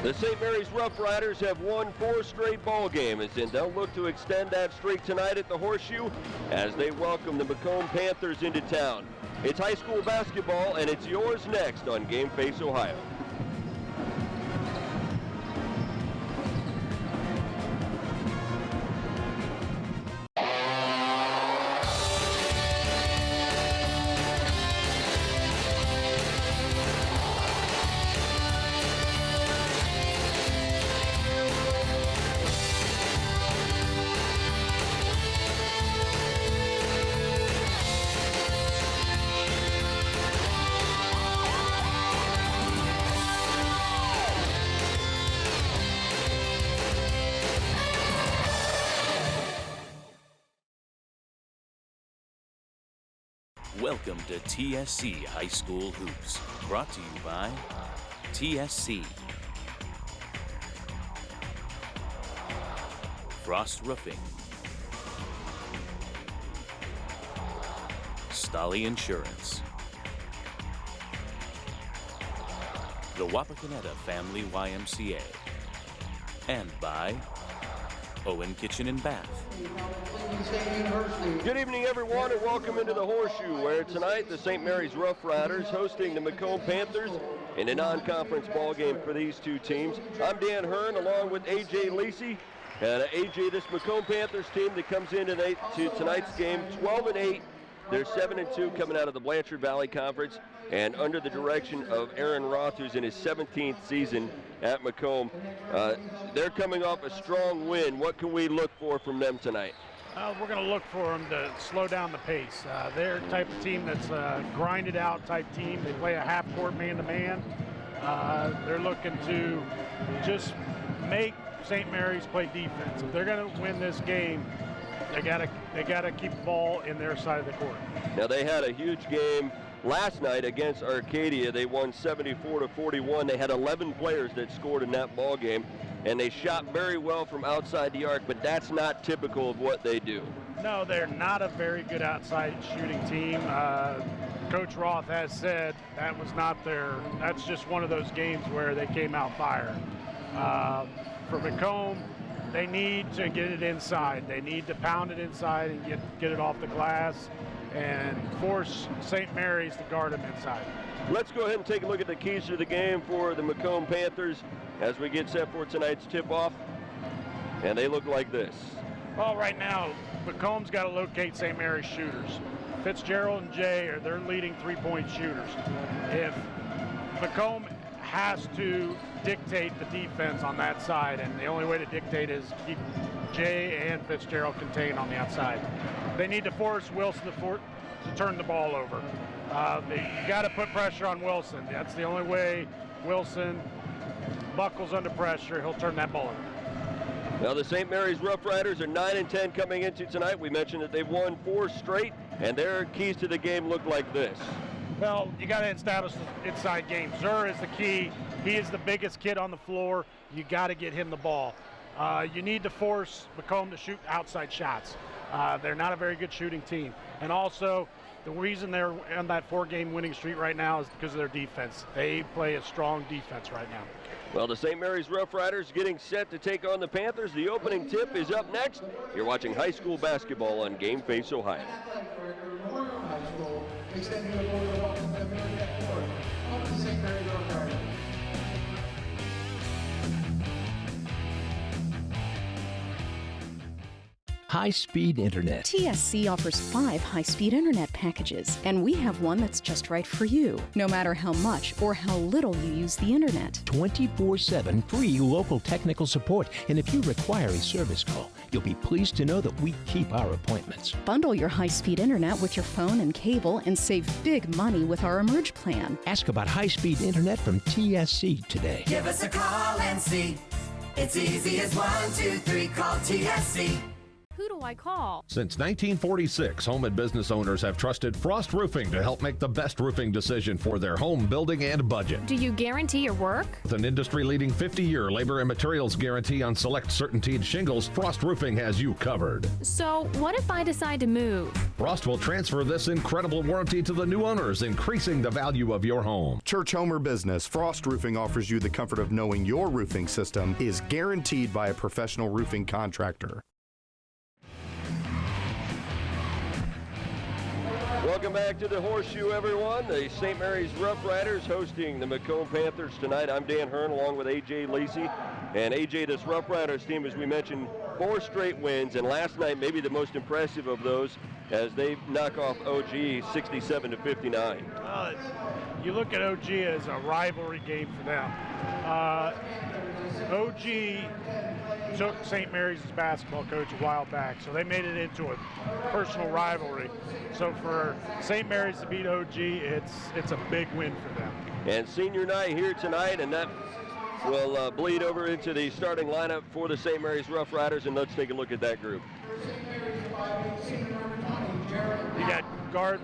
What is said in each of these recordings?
The St. Mary's Roughriders have won 4 straight ball games, and they'll look to extend that streak tonight at the Horseshoe as they welcome the McComb Panthers into town. It's high school basketball, and it's yours next on Game Face Ohio. Welcome to TSC High School Hoops, brought to you by TSC, Frost Roofing, Stolly Insurance, the Wapakoneta Family YMCA, and by Owen Kitchen and Bath. Good evening, everyone, and welcome into the Horseshoe, where tonight the St. Mary's Roughriders hosting the McComb Panthers in a non-conference ball game for these two teams. I'm Dan Hirn, along with AJ Lisi. And AJ, this McComb Panthers team that comes in to tonight's game 12-8. They're 7-2 coming out of the Blanchard Valley Conference, and under the direction of Aaron Roth, who's in his 17th season at McComb. They're coming off a strong win. What can we look for from them tonight? We're going to look for them to slow down the pace. They're the type of team that's a grinded out type team. They play a half-court man-to-man. They're looking to just make St. Mary's play defense. If they're going to win this game, they gotta keep the ball in their side of the court. Now, they had a huge game last night against Arcadia. They won 74-41. They had 11 players that scored in that ball game, and they shot very well from outside the arc, but that's not typical of what they do. No, they're not a very good outside shooting team. Coach Roth has said that's just one of those games where they came out firing. For McComb, they need to get it inside. They need to pound it inside and get it off the glass and force St. Mary's to guard them inside. Let's go ahead and take a look at the keys to the game for the McComb Panthers as we get set for tonight's tip-off. And they look like this. Well, right now, McComb's got to locate St. Mary's shooters. Fitzgerald and Jay are their leading three-point shooters. If McComb has to dictate the defense on that side, and the only way to dictate is keep Jay and Fitzgerald contained on the outside. They need to force Wilson to turn the ball over. You got to put pressure on Wilson. That's the only way Wilson buckles under pressure. He'll turn that ball over. Now, the St. Mary's Roughriders are 9-10 coming into tonight. We mentioned that they've won 4 straight, and their keys to the game look like this. Well, you got to establish the inside game. Zur is the key. He is the biggest kid on the floor. You got to get him the ball. You need to force McComb to shoot outside shots. They're not a very good shooting team. And also, the reason they're on that 4-game winning streak right now is because of their defense. They play a strong defense right now. Well, the St. Mary's Roughriders getting set to take on the Panthers. The opening tip is up next. You're watching high school basketball on Game Face Ohio. High-speed internet. TSC offers 5 high-speed internet packages, and we have one that's just right for you, no matter how much or how little you use the internet. 24/7 free local technical support, and if you require a service call, you'll be pleased to know that we keep our appointments. Bundle your high-speed internet with your phone and cable and save big money with our Emerge plan. Ask about high-speed internet from TSC today. Give us a call and see. It's easy as 1, 2, 3, call TSC. Who do I call? Since 1946, home and business owners have trusted Frost Roofing to help make the best roofing decision for their home, building, and budget. Do you guarantee your work? With an industry-leading 50-year labor and materials guarantee on select CertainTeed shingles, Frost Roofing has you covered. So, what if I decide to move? Frost will transfer this incredible warranty to the new owners, increasing the value of your home. Church, home, or business, Frost Roofing offers you the comfort of knowing your roofing system is guaranteed by a professional roofing contractor. Welcome back to the Horseshoe, everyone. The St. Mary's Roughriders hosting the McComb Panthers tonight. I'm Dan Hirn along with AJ Lisi. And AJ, this Roughriders team, as we mentioned, 4 straight wins. And last night, maybe the most impressive of those as they knock off OG 67-59. You look at OG as a rivalry game for them. OG took St. Mary's basketball coach a while back, so they made it into a personal rivalry. So for St. Mary's to beat OG, it's a big win for them. And senior night here tonight, and that will bleed over into the starting lineup for the St. Mary's Roughriders, and let's take a look at that group. You got guard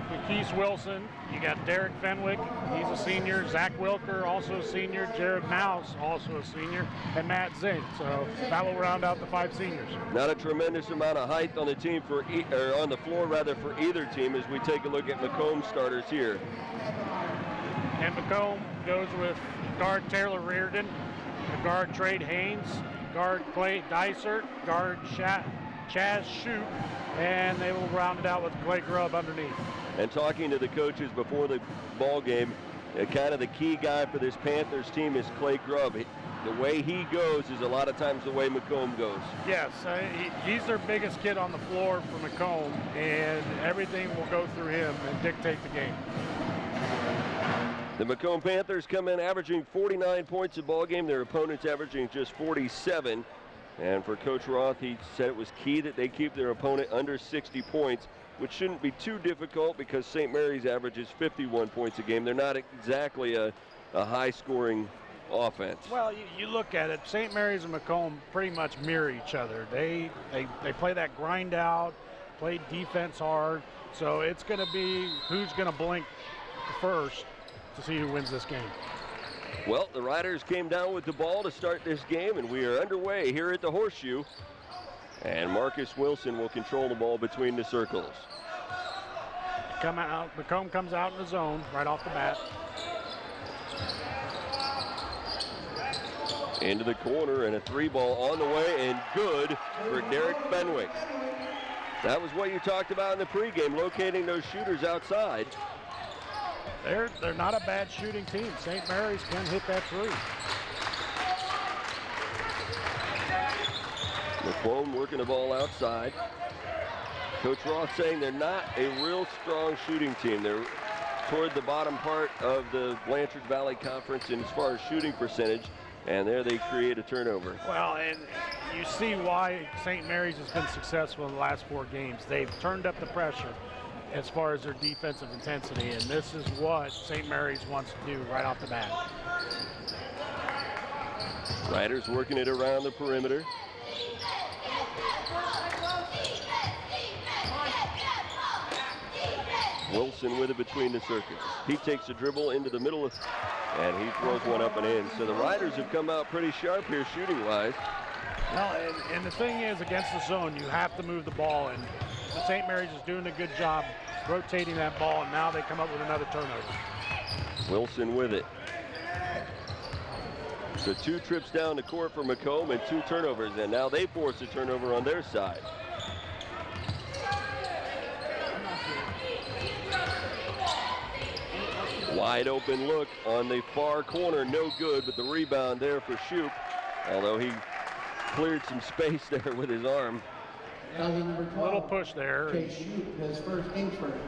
McKees Wilson, you got Derek Fenwick, he's a senior, Zach Wilker, also a senior, Jared Mouse, also a senior, and Matt Zink. So that will round out the 5 seniors. Not a tremendous amount of height on the team or on the floor rather for either team as we take a look at McComb starters here. And McComb goes with guard Taylor Reardon, guard Trade Haynes, guard Clay Dysert, guard Chaz Shoup, and they will round it out with Clay Grubb underneath. And talking to the coaches before the ball game, kind of the key guy for this Panthers team is Clay Grubb. The way he goes is a lot of times the way McComb goes. Yes, he's their biggest kid on the floor for McComb, and everything will go through him and dictate the game. The McComb Panthers come in averaging 49 points a ball game. Their opponents averaging just 47. And for Coach Roth, he said it was key that they keep their opponent under 60 points, which shouldn't be too difficult because St. Mary's averages 51 points a game. They're not exactly a high-scoring offense. Well, you look at it, St. Mary's and McComb pretty much mirror each other. They play that grind out, play defense hard, so it's going to be who's going to blink first to see who wins this game. Well, the Riders came down with the ball to start this game, and we are underway here at the Horseshoe. And Marcus Wilson will control the ball between the circles. McComb comes out in the zone right off the bat. Into the corner, and a 3-ball on the way, and good for Derek Fenwick. That was what you talked about in the pregame, locating those shooters outside. They're not a bad shooting team. St. Mary's can hit that 3. McComb working the ball outside. Coach Roth saying they're not a real strong shooting team. They're toward the bottom part of the Blanchard Valley Conference in as far as shooting percentage, and there they create a turnover. Well, and you see why St. Mary's has been successful in the last 4 games. They've turned up the pressure as far as their defensive intensity, and this is what St. Mary's wants to do right off the bat. Riders working it around the perimeter. Wilson with it between the circles. He takes a dribble into the middle, and he throws one up and in. So the Riders have come out pretty sharp here shooting-wise. Well, and the thing is, against the zone, you have to move the ball, and St. Mary's is doing a good job rotating that ball, and now they come up with another turnover. Wilson with it. So 2 trips down the court for McComb and 2 turnovers, and now they force a turnover on their side. Wide open look on the far corner, no good, but the rebound there for Shoup, although he cleared some space there with his arm. Little push there,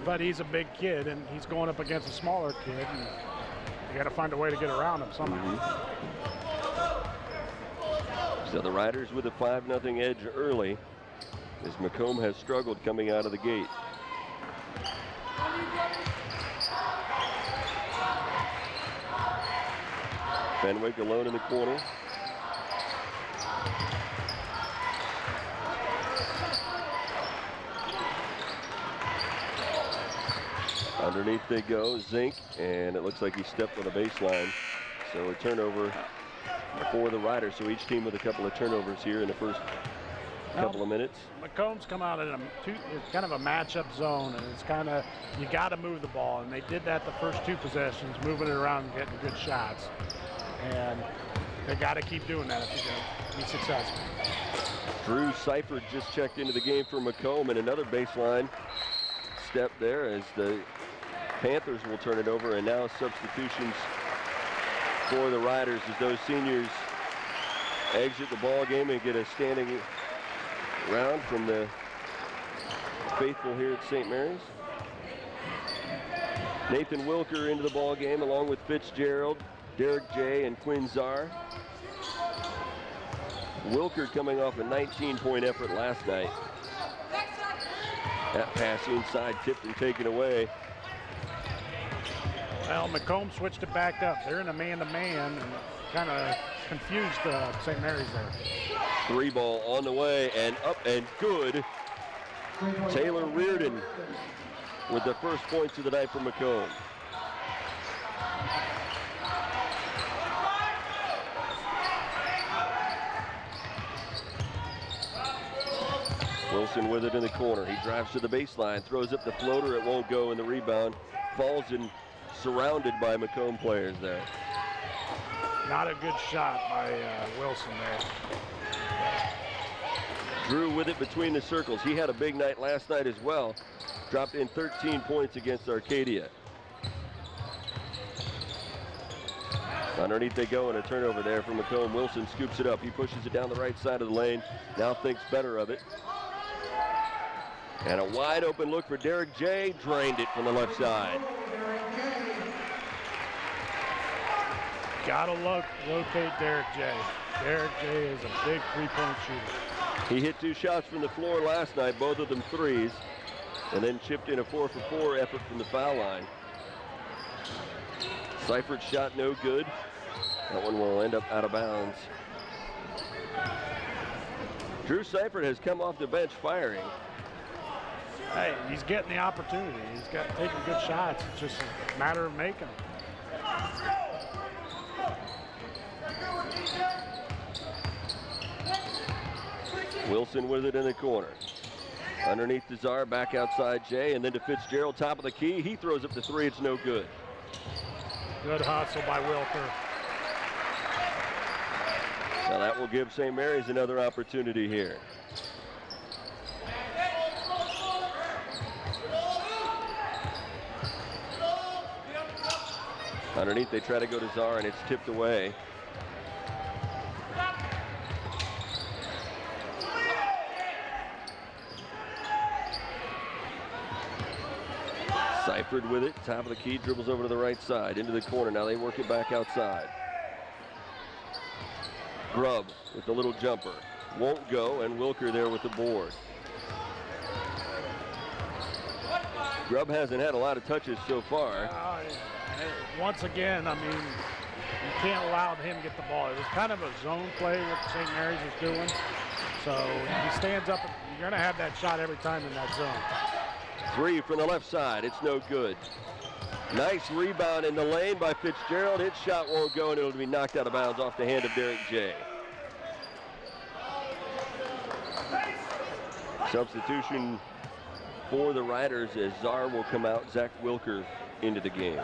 but he's a big kid, and he's going up against a smaller kid, and you got to find a way to get around him somehow. So the Riders with a 5-0 edge early, as McComb has struggled coming out of the gate. Fenwick alone in the corner. Underneath they go, Zink, and it looks like he stepped on the baseline. So a turnover for the Riders. So each team with a couple of turnovers here in the first couple of minutes. McComb's come out in it's kind of a matchup zone, and it's kind of, you got to move the ball, and they did that the first 2 possessions, moving it around and getting good shots. And they got to keep doing that if you're going to be successful. Drew Seifert just checked into the game for McComb, and another baseline step there as the Panthers will turn it over, and now substitutions for the Riders as those seniors exit the ball game and get a standing round from the faithful here at St. Mary's. Nathan Wilker into the ball game along with Fitzgerald, Derek J, and Quinn Czar. Wilker coming off a 19-point effort last night. That pass inside tipped and taken away. Well, McComb switched it back up. They're in a man-to-man and kind of confused St. Mary's there. 3 ball on the way and up and good. Taylor Reardon with the first points of the night for McComb. Wilson with it in the corner. He drives to the baseline, throws up the floater. It won't go, and the rebound falls in, surrounded by McComb players there. Not a good shot by Wilson there. Drew with it between the circles. He had a big night last night as well. Dropped in 13 points against Arcadia. Underneath they go, and a turnover there from McComb. Wilson scoops it up. He pushes it down the right side of the lane. Now thinks better of it. And a wide open look for Derek J. Drained it from the left side. Gotta locate Derek J. Derek J is a big 3-point shooter. He hit 2 shots from the floor last night, both of them threes, and then chipped in a 4-for-4 effort from the foul line. Seifert's shot no good. That one will end up out of bounds. Drew Seifert has come off the bench firing. Hey, he's getting the opportunity. He's got taking good shots. It's just a matter of making them. Wilson with it in the corner. Underneath to Czar, back outside Jay, and then to Fitzgerald, top of the key. He throws up the 3, it's no good. Good hustle by Wilker. Now that will give St. Mary's another opportunity here. Underneath they try to go to Czar, and it's tipped away. Seifert with it, top of the key, dribbles over to the right side, into the corner. Now they work it back outside. Grubb with the little jumper. Won't go, and Wilker there with the board. Grubb hasn't had a lot of touches so far. Once again, I mean, you can't allow him to get the ball. It was kind of a zone play what St. Mary's is doing. So he stands up, you're going to have that shot every time in that zone. 3 from the left side, it's no good. Nice rebound in the lane by Fitzgerald. His shot won't go, and it'll be knocked out of bounds off the hand of Derek J. Substitution for the Riders as Czar will come out, Zach Wilker into the game.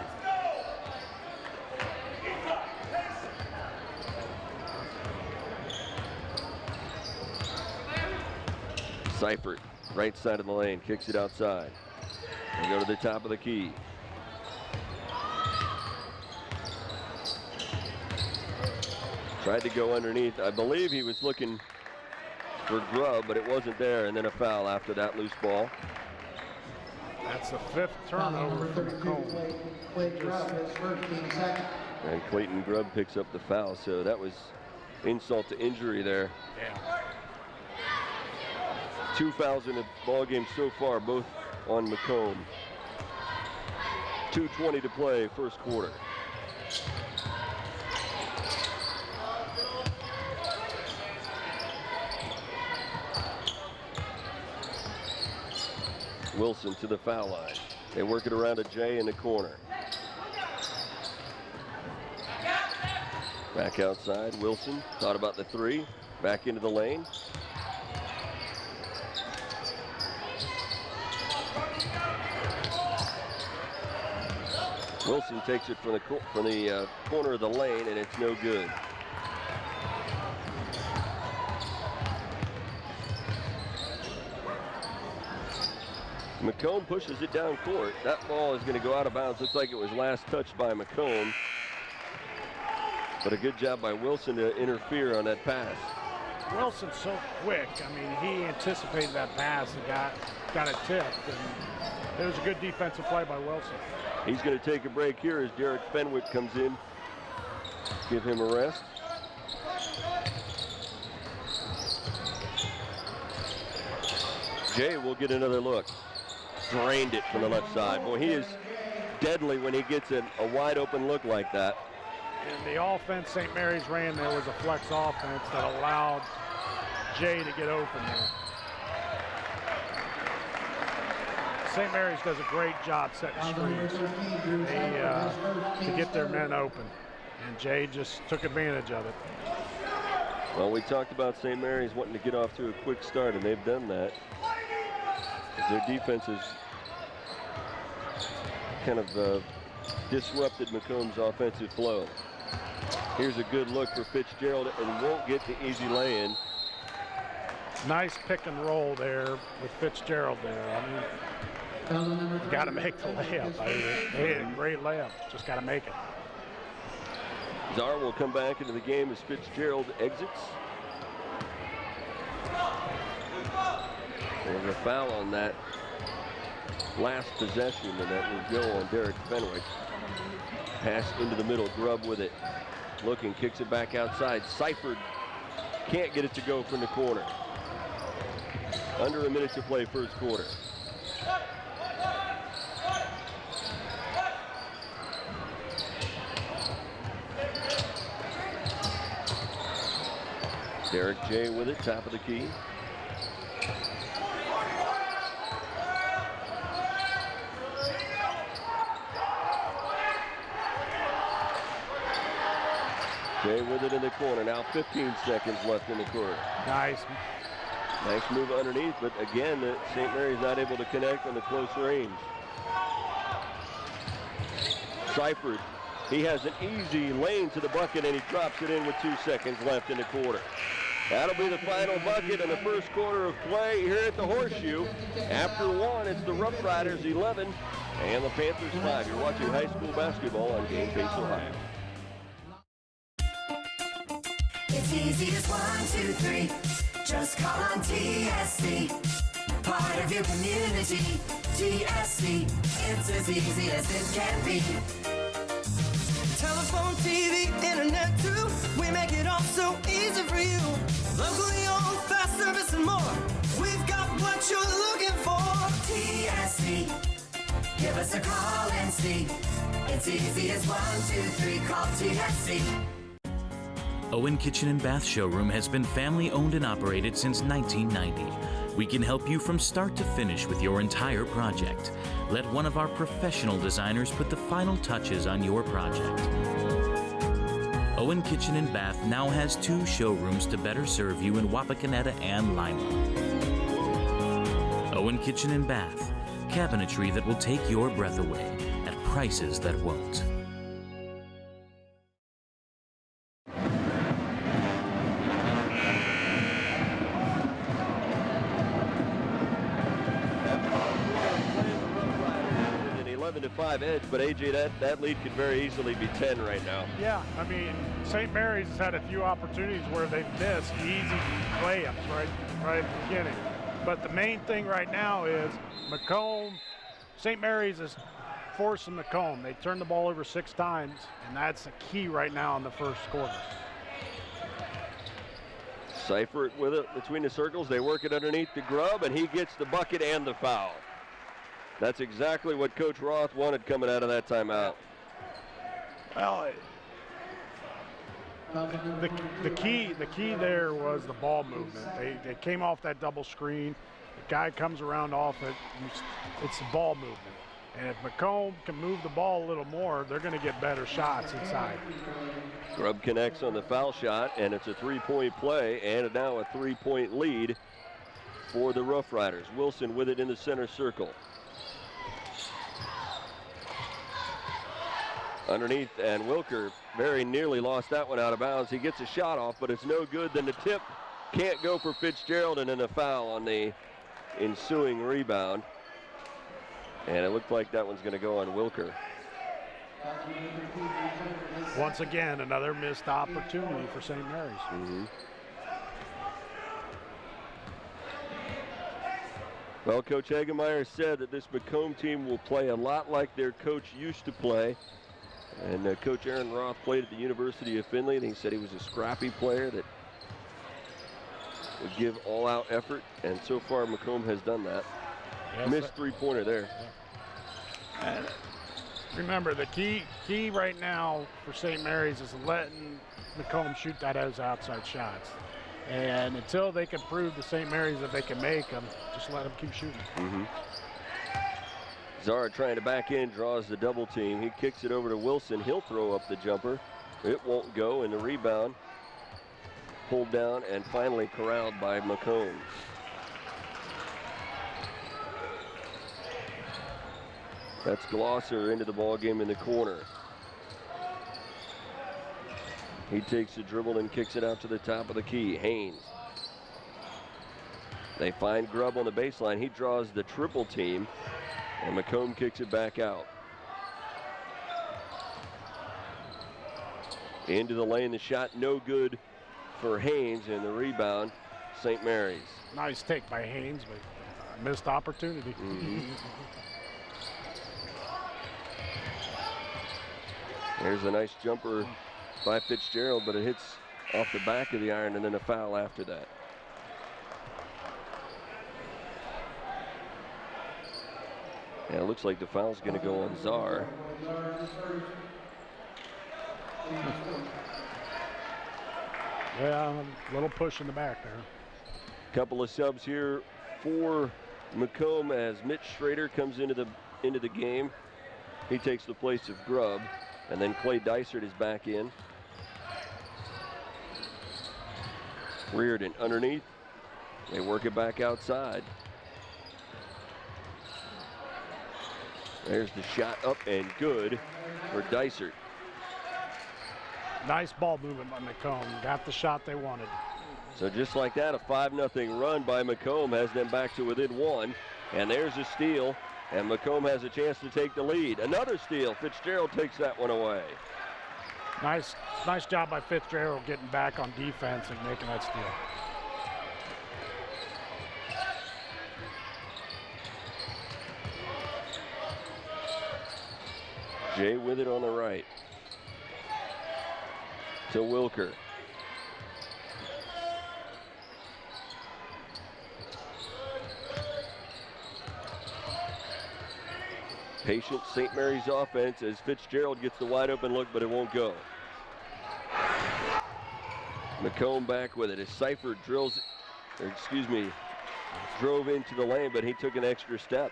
Seifert, right side of the lane, kicks it outside. They go to the top of the key. Tried to go underneath. I believe he was looking for Grubb, but it wasn't there, and then a foul after that loose ball. That's the 5th turnover for McComb. And Clayton Grubb picks up the foul, so that was insult to injury there. Yeah. 2 fouls in the ball game so far, both on McComb. 2:20 to play, first quarter. Wilson to the foul line. They work it around to Jay in the corner. Back outside, Wilson thought about the three. Back into the lane. Wilson takes it from the corner of the lane, and it's no good. McComb pushes it down court. That ball is going to go out of bounds. Looks like it was last touched by McComb. But a good job by Wilson to interfere on that pass. Wilson's so quick. I mean, he anticipated that pass and got it tipped. And it was a good defensive play by Wilson. He's going to take a break here as Derek Fenwick comes in. Give him a rest. Jay will get another look. Drained it from the left side. Boy, he is deadly when he gets a wide open look like that. And the offense St. Mary's ran there was a flex offense that allowed Jay to get open there. St. Mary's does a great job setting screens to get their men open. And Jay just took advantage of it. Well, we talked about St. Mary's wanting to get off to a quick start, and they've done that. Their defense has kind of disrupted McComb's offensive flow. Here's a good look for Fitzgerald, and won't get the easy lay-in. Nice pick and roll there with Fitzgerald there. I mean, got to make the layup. They had a great layup. Just got to make it. Czar will come back into the game as Fitzgerald exits. There was a foul on that last possession, and that will go on Derek Fenwick. Pass into the middle, Grubb with it. Looking, kicks it back outside. Seifert can't get it to go from the corner. Under a minute to play first quarter. Derek Jay with it, top of the key. Jay with it in the corner. Now 15 seconds left in the quarter. Nice move underneath, but again, St. Mary's not able to connect on the close range. Seifert, he has an easy lane to the bucket, and he drops it in with 2 seconds left in the quarter. That'll be the final bucket in the first quarter of play here at the Horseshoe. After one, it's the Roughriders 11 and the Panthers 5. You're watching high school basketball on Game Face Ohio. It's easy as 1, 2, 3. Just call on TSC. Part of your community. TSC. It's as easy as it can be. Telephone, TV, internet too. We make it all so easy for you. Locally owned, fast service and more. We've got what you're looking for. TSC. Give us a call and see. It's easy as 1, 2, 3. Call TSC. Owen Kitchen and Bath Showroom has been family owned and operated since 1990. We can help you from start to finish with your entire project. Let one of our professional designers put the final touches on your project. Owen Kitchen and Bath now has 2 showrooms to better serve you in Wapakoneta and Lima. Owen Kitchen and Bath, cabinetry that will take your breath away at prices that won't. Edge, but AJ, that lead could very easily be 10 right now. Yeah, I mean, St. Mary's has had a few opportunities where they've missed easy layups right at the beginning. But the main thing right now is McComb, St. Mary's is forcing McComb. They turned the ball over 6 times, and that's the key right now in the first quarter. Seifert with it between the circles. They work it underneath the Grubb, and he gets the bucket and the foul. That's exactly what Coach Roth wanted coming out of that timeout. Well, the key there was the ball movement. They came off that double screen. The guy comes around off it. It's the ball movement. And if McComb can move the ball a little more, they're going to get better shots inside. Grubb connects on the foul shot, and it's a three-point play, and now a three-point lead for the Roughriders. Wilson with it in the center circle. Underneath, and Wilker very nearly lost that one out of bounds. He gets a shot off, but it's no good. Then the tip can't go for Fitzgerald, and then a foul on the ensuing rebound. And it looked like that one's going to go on Wilker. Once again, another missed opportunity for St. Mary's. Mm-hmm. Well, Coach Hagemeyer said that this McComb team will play a lot like their coach used to play. And Coach Aaron Roth played at the University of Findlay, and he said he was a scrappy player that would give all-out effort. And so far, McComb has done that. Yes, missed three-pointer there. Yeah. Remember, the key right now for St. Mary's is letting McComb shoot those outside shots. And until they can prove to St. Mary's that they can make them, just let them keep shooting. Mm-hmm. Zara trying to back in, draws the double team. He kicks it over to Wilson. He'll throw up the jumper. It won't go, and the rebound pulled down and finally corralled by McComb. That's Glosser into the ball game in the corner. He takes the dribble and kicks it out to the top of the key. Haynes. They find Grubb on the baseline. He draws the triple team, and McComb kicks it back out. Into the lane, the shot no good for Haynes, and the rebound, St. Mary's. Nice take by Haynes, but missed opportunity. Mm-hmm. There's a nice jumper by Fitzgerald, but it hits off the back of the iron, and then a foul after that. And it looks like the foul's going to go on Czar. Yeah, a little push in the back there. Couple of subs here for McComb as Mitch Schrader comes into the game. He takes the place of Grubb, and then Clay Dysert is back in. Reardon underneath. They work it back outside. There's the shot up and good for Dysert. Nice ball movement by McComb. Got the shot they wanted. So just like that, a 5-0 run by McComb has them back to within one. And there's a steal, and McComb has a chance to take the lead. Another steal. Fitzgerald takes that one away. Nice job by Fitzgerald getting back on defense and making that steal. Jay with it on the right. To Wilker. Patient St. Mary's offense as Fitzgerald gets the wide open look, but it won't go. McComb back with it as Seifert drove into the lane, but he took an extra step.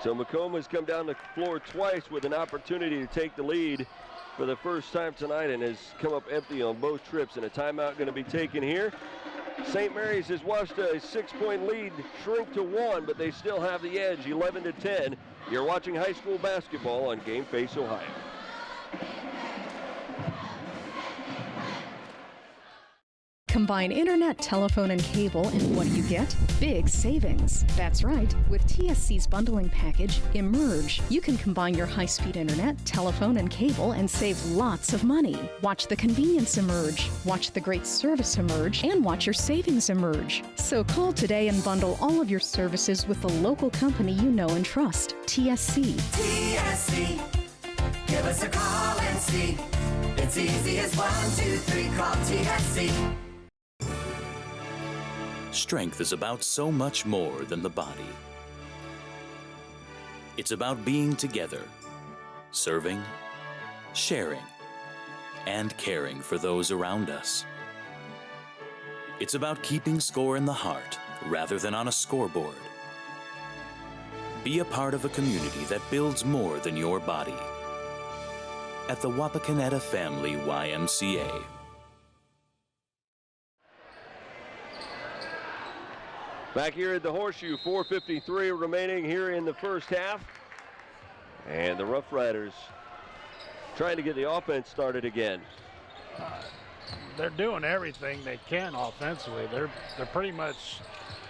So McComb has come down the floor twice with an opportunity to take the lead for the first time tonight and has come up empty on both trips, and a timeout going to be taken here. St. Mary's has watched a 6-point lead shrink to 1, but they still have the edge, 11-10. You're watching high school basketball on Game Face Ohio. Combine internet, telephone, and cable, and what do you get? Big savings. That's right. With TSC's bundling package, Emerge, you can combine your high-speed internet, telephone, and cable and save lots of money. Watch the convenience emerge, watch the great service emerge, and watch your savings emerge. So call today and bundle all of your services with the local company you know and trust, TSC. TSC. Give us a call and see. It's easy as 1, 2, 3. Call TSC. Strength is about so much more than the body. It's about being together, serving, sharing, and caring for those around us. It's about keeping score in the heart rather than on a scoreboard. Be a part of a community that builds more than your body. At the Wapakoneta Family YMCA. Back here at the Horseshoe, 4:53 remaining here in the first half. And the Roughriders trying to get the offense started again. They're doing everything they can offensively. They're pretty much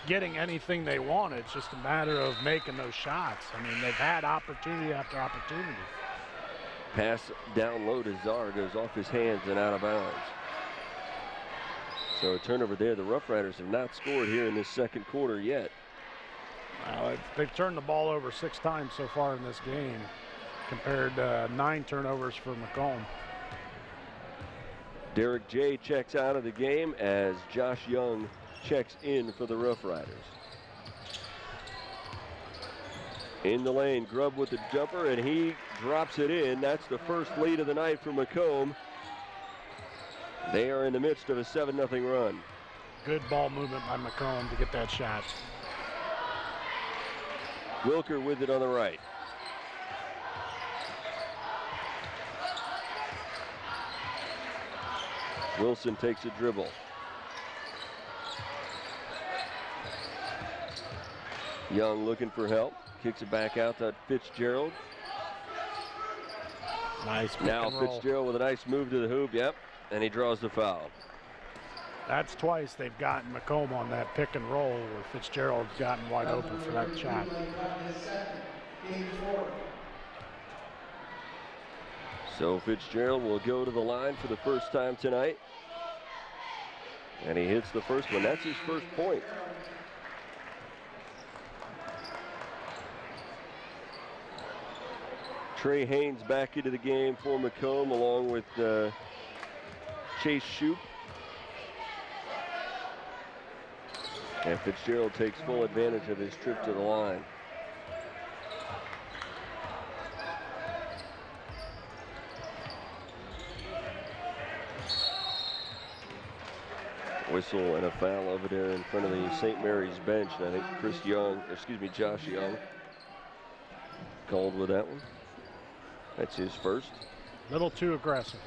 getting anything they want. It's just a matter of making those shots. I mean, they've had opportunity after opportunity. Pass down low to Czar, goes off his hands and out of bounds. So a turnover there. The Roughriders have not scored here in this second quarter yet. They've turned the ball over 6 times so far in this game, compared to 9 turnovers for McComb. Derek J checks out of the game as Josh Young checks in for the Roughriders. In the lane, Grubb with the jumper, and he drops it in. That's the first lead of the night for McComb. They are in the midst of a 7-0 run. Good ball movement by McComb to get that shot. Wilker with it on the right. Wilson takes a dribble. Young looking for help. Kicks it back out to Fitzgerald. Nice pick now and roll. Fitzgerald with a nice move to the hoop. Yep. And he draws the foul. That's twice they've gotten McComb on that pick and roll where Fitzgerald's gotten wide open for that shot. So Fitzgerald will go to the line for the first time tonight. And he hits the first one. That's his first point. Trey Haynes back into the game for McComb along with Chase Shoup. And Fitzgerald takes full advantage of his trip to the line. Whistle and a foul over there in front of the St. Mary's bench. And I think Josh Young called with that one. That's his first. A little too aggressive.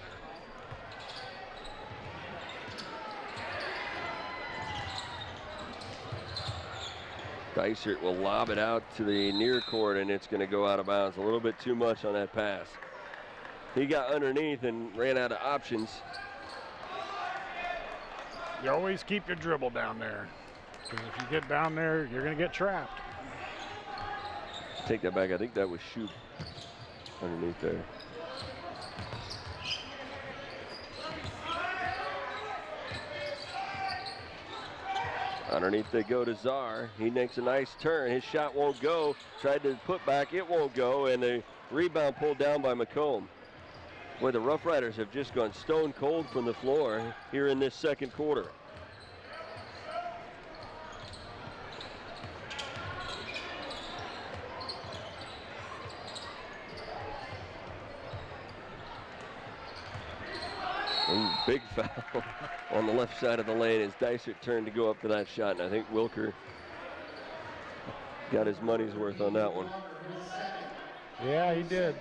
Dysert will lob it out to the near court, and it's going to go out of bounds. A little bit too much on that pass. He got underneath and ran out of options. You always keep your dribble down there, because if you get down there, you're going to get trapped. Take that back. I think that was Shoup underneath there. Underneath they go to Czar. He makes a nice turn. His shot won't go. Tried to put back, it won't go, and the rebound pulled down by McComb. Boy, the Roughriders have just gone stone cold from the floor here in this second quarter. Ooh, big foul on the left side of the lane as Dysert turned to go up for that shot, and I think Wilker got his money's worth on that one. Yeah, he did.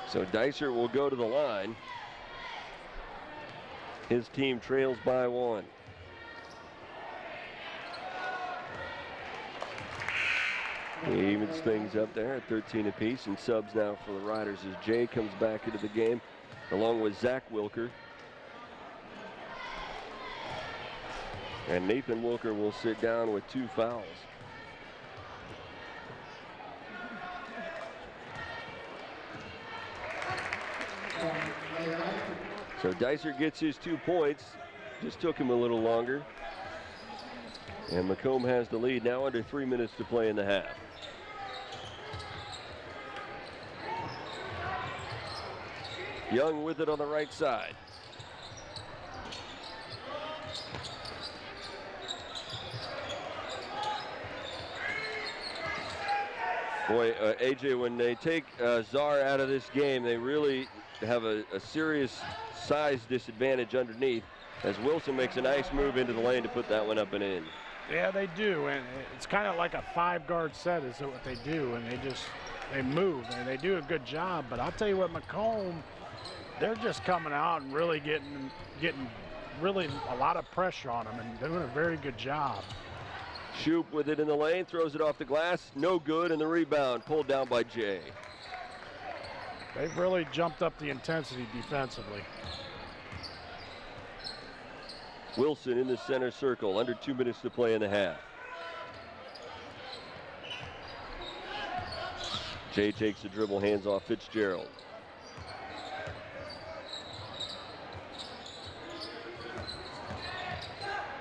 So Dysert will go to the line. His team trails by 1. He evens things up there at 13 apiece, and subs now for the Riders as Jay comes back into the game along with Zach Wilker. And Nathan Wilker will sit down with 2 fouls. So Dysert gets his 2 points. Just took him a little longer. And McComb has the lead now, under 3 minutes to play in the half. Young with it on the right side. Boy, AJ, when they take Czar out of this game, they really have a serious size disadvantage underneath as Wilson makes a nice move into the lane to put that one up and in. Yeah, they do, and it's kind of like a 5-guard set is what they do, and they move, and they do a good job. But I'll tell you what, McComb, they're just coming out and really getting really a lot of pressure on them and doing a very good job. Shoop with it in the lane, throws it off the glass, no good, and the rebound pulled down by Jay. They've really jumped up the intensity defensively. Wilson in the center circle, under 2 minutes to play in the half. Jay takes the dribble, hands off Fitzgerald.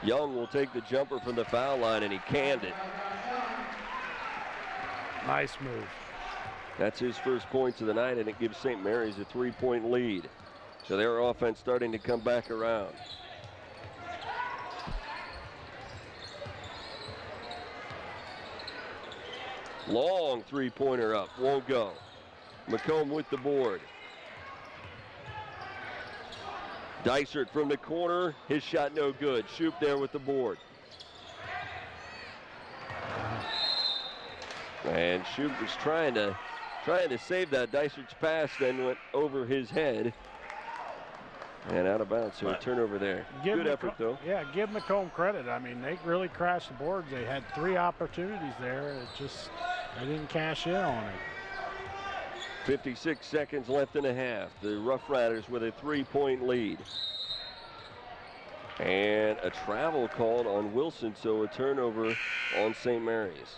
Young will take the jumper from the foul line, and he canned it. Nice move. That's his first points of the night, and it gives St. Mary's a 3-point lead. So their offense starting to come back around. Long three-pointer up, won't go. McComb with the board. Dysert from the corner, his shot no good. Shoop there with the board. And Shoop was trying to save that. Dysert's pass then went over his head and out of bounds. So a turnover there. Good effort though. Yeah, give McComb credit. I mean, they really crashed the boards. They had 3 opportunities there. They didn't cash in on it. 56 seconds left in the half. The Roughriders with a 3-point lead. And a travel called on Wilson, so a turnover on St. Mary's.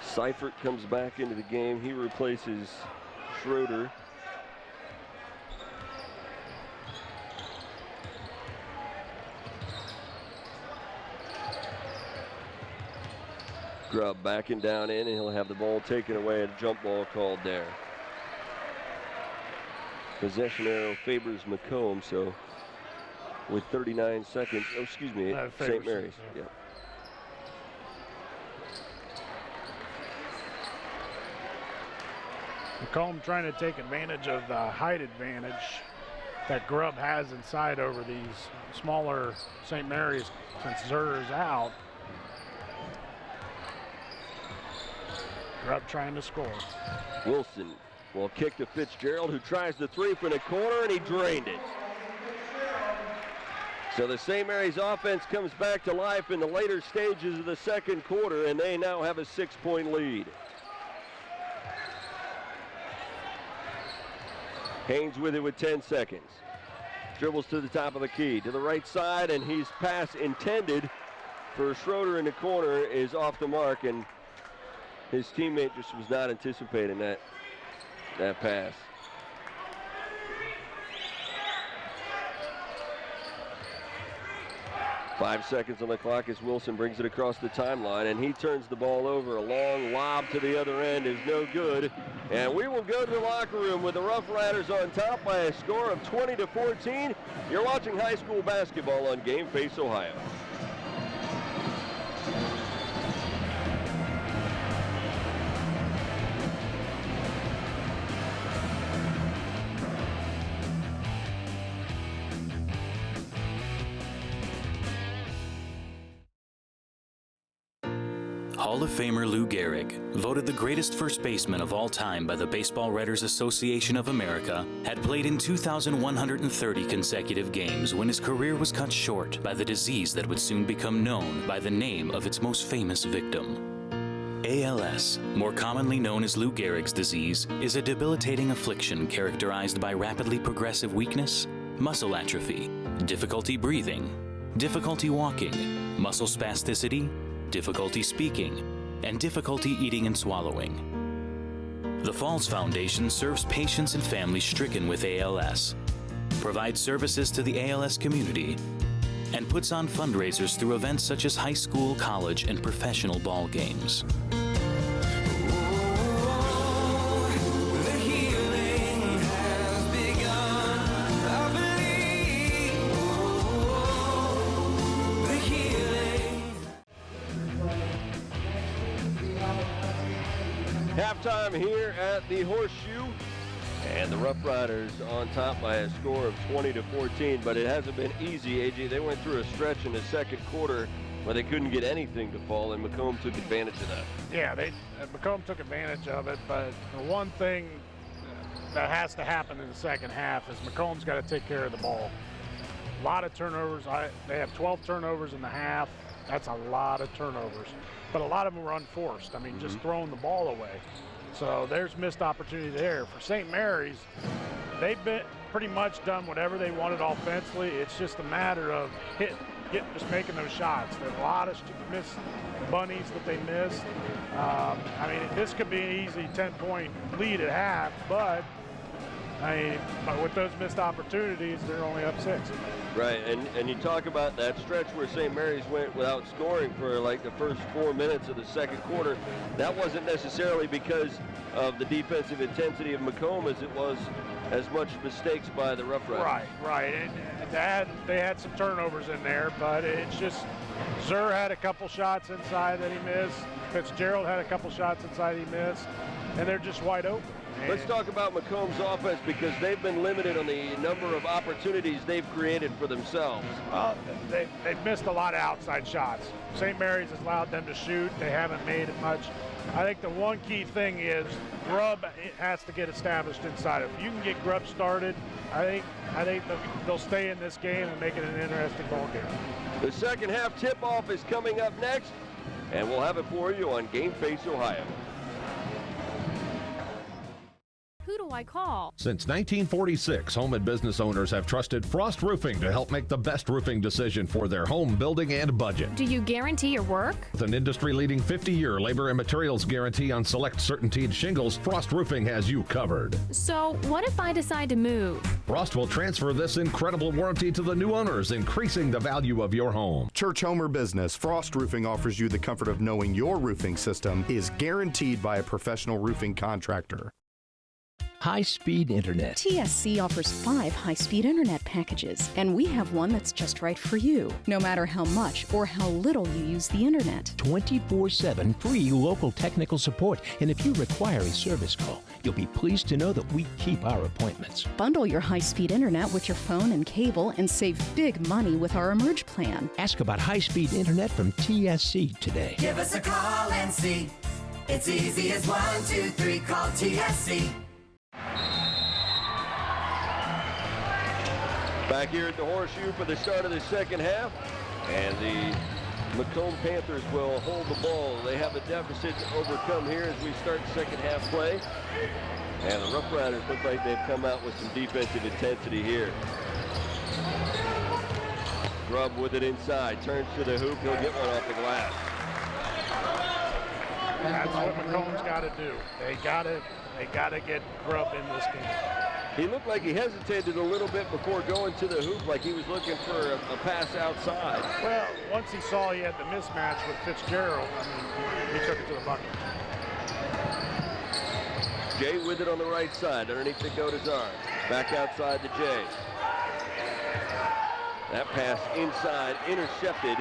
Seifert comes back into the game. He replaces Schroeder. Grubb backing down in, and he'll have the ball taken away. A jump ball called there. Possession arrow favors McComb, so with 39 seconds, St. Mary's. Yeah. McComb trying to take advantage of the height advantage that Grubb has inside over these smaller St. Mary's since Zer's out. Grubb trying to score. Wilson will kick to Fitzgerald, who tries the 3 from the corner, and he drained it. So the St. Mary's offense comes back to life in the later stages of the second quarter, and they now have a 6-point lead. Haynes with it with 10 seconds. Dribbles to the top of the key, to the right side, and his pass intended for Schroeder in the corner is off the mark, and his teammate just was not anticipating that pass. Five seconds on the clock as Wilson brings it across the timeline, and he turns the ball over. A long lob to the other end is no good. And we will go to the locker room with the Roughriders on top by a score of 20-14. You're watching high school basketball on Game Face Ohio. Hall of Famer Lou Gehrig, voted the greatest first baseman of all time by the Baseball Writers Association of America, had played in 2,130 consecutive games when his career was cut short by the disease that would soon become known by the name of its most famous victim. ALS, more commonly known as Lou Gehrig's disease, is a debilitating affliction characterized by rapidly progressive weakness, muscle atrophy, difficulty breathing, difficulty walking, muscle spasticity, difficulty speaking, and difficulty eating and swallowing. The Falls Foundation serves patients and families stricken with ALS, provides services to the ALS community, and puts on fundraisers through events such as high school, college, and professional ball games. Halftime here at the Horseshoe. And the Roughriders on top by a score of 20-14, but it hasn't been easy, AJ. They went through a stretch in the second quarter where they couldn't get anything to fall, and McComb took advantage of that. Yeah, McComb took advantage of it, but the one thing that has to happen in the second half is McComb's got to take care of the ball. A lot of turnovers. They have 12 turnovers in the half. That's a lot of turnovers, but a lot of them were unforced. I mean, just throwing the ball away. So there's missed opportunity there. For St. Mary's, they've been pretty much done whatever they wanted offensively. It's just a matter of just making those shots. There's a lot of missed bunnies that they missed. I mean, this could be an easy 10-point lead at half, but with those missed opportunities, they're only up 6. Right, and you talk about that stretch where St. Mary's went without scoring for like the first 4 minutes of the second quarter. That wasn't necessarily because of the defensive intensity of McComb as it was as much mistakes by the Roughriders. Right. And they had some turnovers in there, but it's just Zur had a couple shots inside that he missed. Fitzgerald had a couple shots inside he missed, and they're just wide open. Let's talk about McComb's offense because they've been limited on the number of opportunities they've created for themselves. They've missed a lot of outside shots. St. Mary's has allowed them to shoot. They haven't made it much. I think the one key thing is Grubb has to get established inside. If you can get Grubb started, I think they'll stay in this game and make it an interesting ball game. The second half tip-off is coming up next, and we'll have it for you on Game Face Ohio. Who do I call? Since 1946, home and business owners have trusted Frost Roofing to help make the best roofing decision for their home building and budget. Do you guarantee your work? With an industry-leading 50-year labor and materials guarantee on select CertainTeed shingles, Frost Roofing has you covered. So what if I decide to move? Frost will transfer this incredible warranty to the new owners, increasing the value of your home. Church, home, or business, Frost Roofing offers you the comfort of knowing your roofing system is guaranteed by a professional roofing contractor. High-speed internet. TSC offers 5 high-speed internet packages, and we have one that's just right for you, no matter how much or how little you use the internet. 24/7 free local technical support, and if you require a service call, you'll be pleased to know that we keep our appointments. Bundle your high-speed internet with your phone and cable and save big money with our Emerge plan. Ask about high-speed internet from TSC today. Give us a call and see. It's easy as 1, 2, 3. Call TSC. Back here at the Horseshoe for the start of the second half, and the McComb Panthers will hold the ball. They have a deficit to overcome here as we start second half play, and the Roughriders look like they've come out with some defensive intensity here. Grubb with it inside, turns to the hoop, he'll get one off the glass. That's what McComb's got to do. They got to get Grubb in this game. He looked like he hesitated a little bit before going to the hoop, like he was looking for a pass outside. Well, once he saw he had the mismatch with Fitzgerald, he took it to the bucket. Jay with it on the right side, underneath the Goda's arm. Back outside to Jay. That pass inside, intercepted,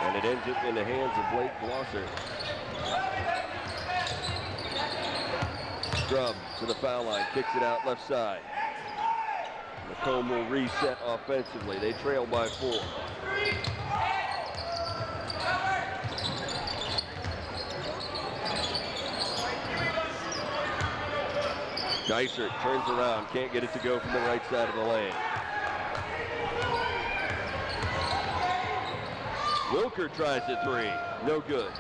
and it ends up in the hands of Blake Glosser. Grubb to the foul line, kicks it out left side. McComb will reset offensively. They trail by 4. Dysert turns around, can't get it to go from the right side of the lane. Wilker tries the 3, no good.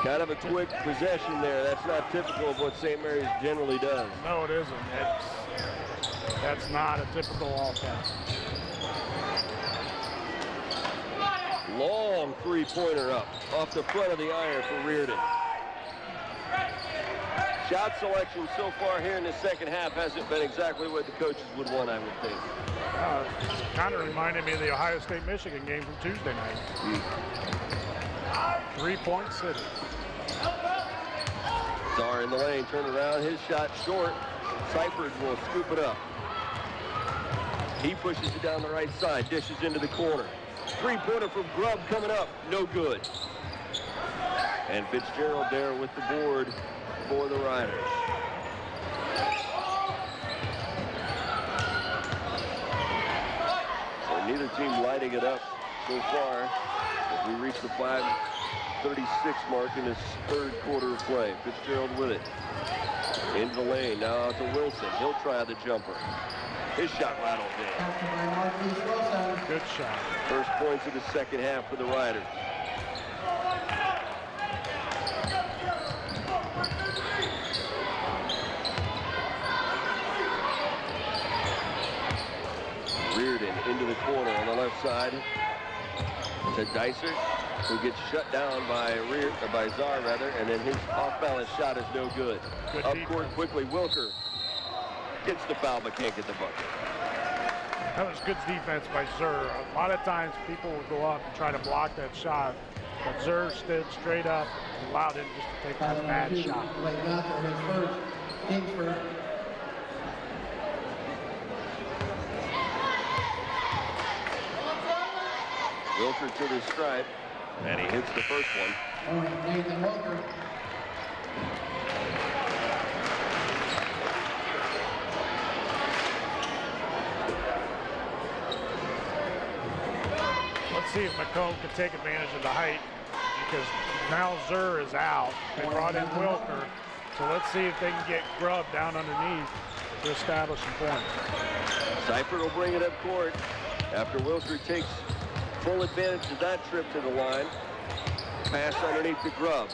Kind of a quick possession there. That's not typical of what St. Mary's generally does. No, it isn't. That's not a typical offense. Long three-pointer up off the front of the iron for Reardon. Shot selection so far here in the second half hasn't been exactly what the coaches would want, I would think. It's kind of reminded me of the Ohio State-Michigan game from Tuesday night. 3-point city. Czar in the lane, turn around, his shot short. Seifert will scoop it up. He pushes it down the right side, dishes into the corner. 3-pointer from Grubb coming up, no good. And Fitzgerald there with the board for the Riders. So neither team lighting it up so far as we reach the 5:36 mark in this third quarter of play. Fitzgerald with it. Into the lane, now out to Wilson. He'll try the jumper. His shot rattled in. Good shot. First points of the second half for the Riders. Reardon into the corner on the left side to Dysert, who gets shut down by Czar, and then his off-balance shot is no good. Up court quickly, Wilker gets the foul but can't get the bucket. That was good defense by Zur. A lot of times people would go up and try to block that shot, but Zur stood straight up and allowed him just to take that bad shot. Wilker to the stripe, and he hits the first one. Let's see if McComb can take advantage of the height, because now Zur is out. They brought in Wilker, so let's see if they can get Grubb down underneath to establish some points. Seifert will bring it up court after Wilker takes full advantage of that trip to the line. Pass underneath to Grubb.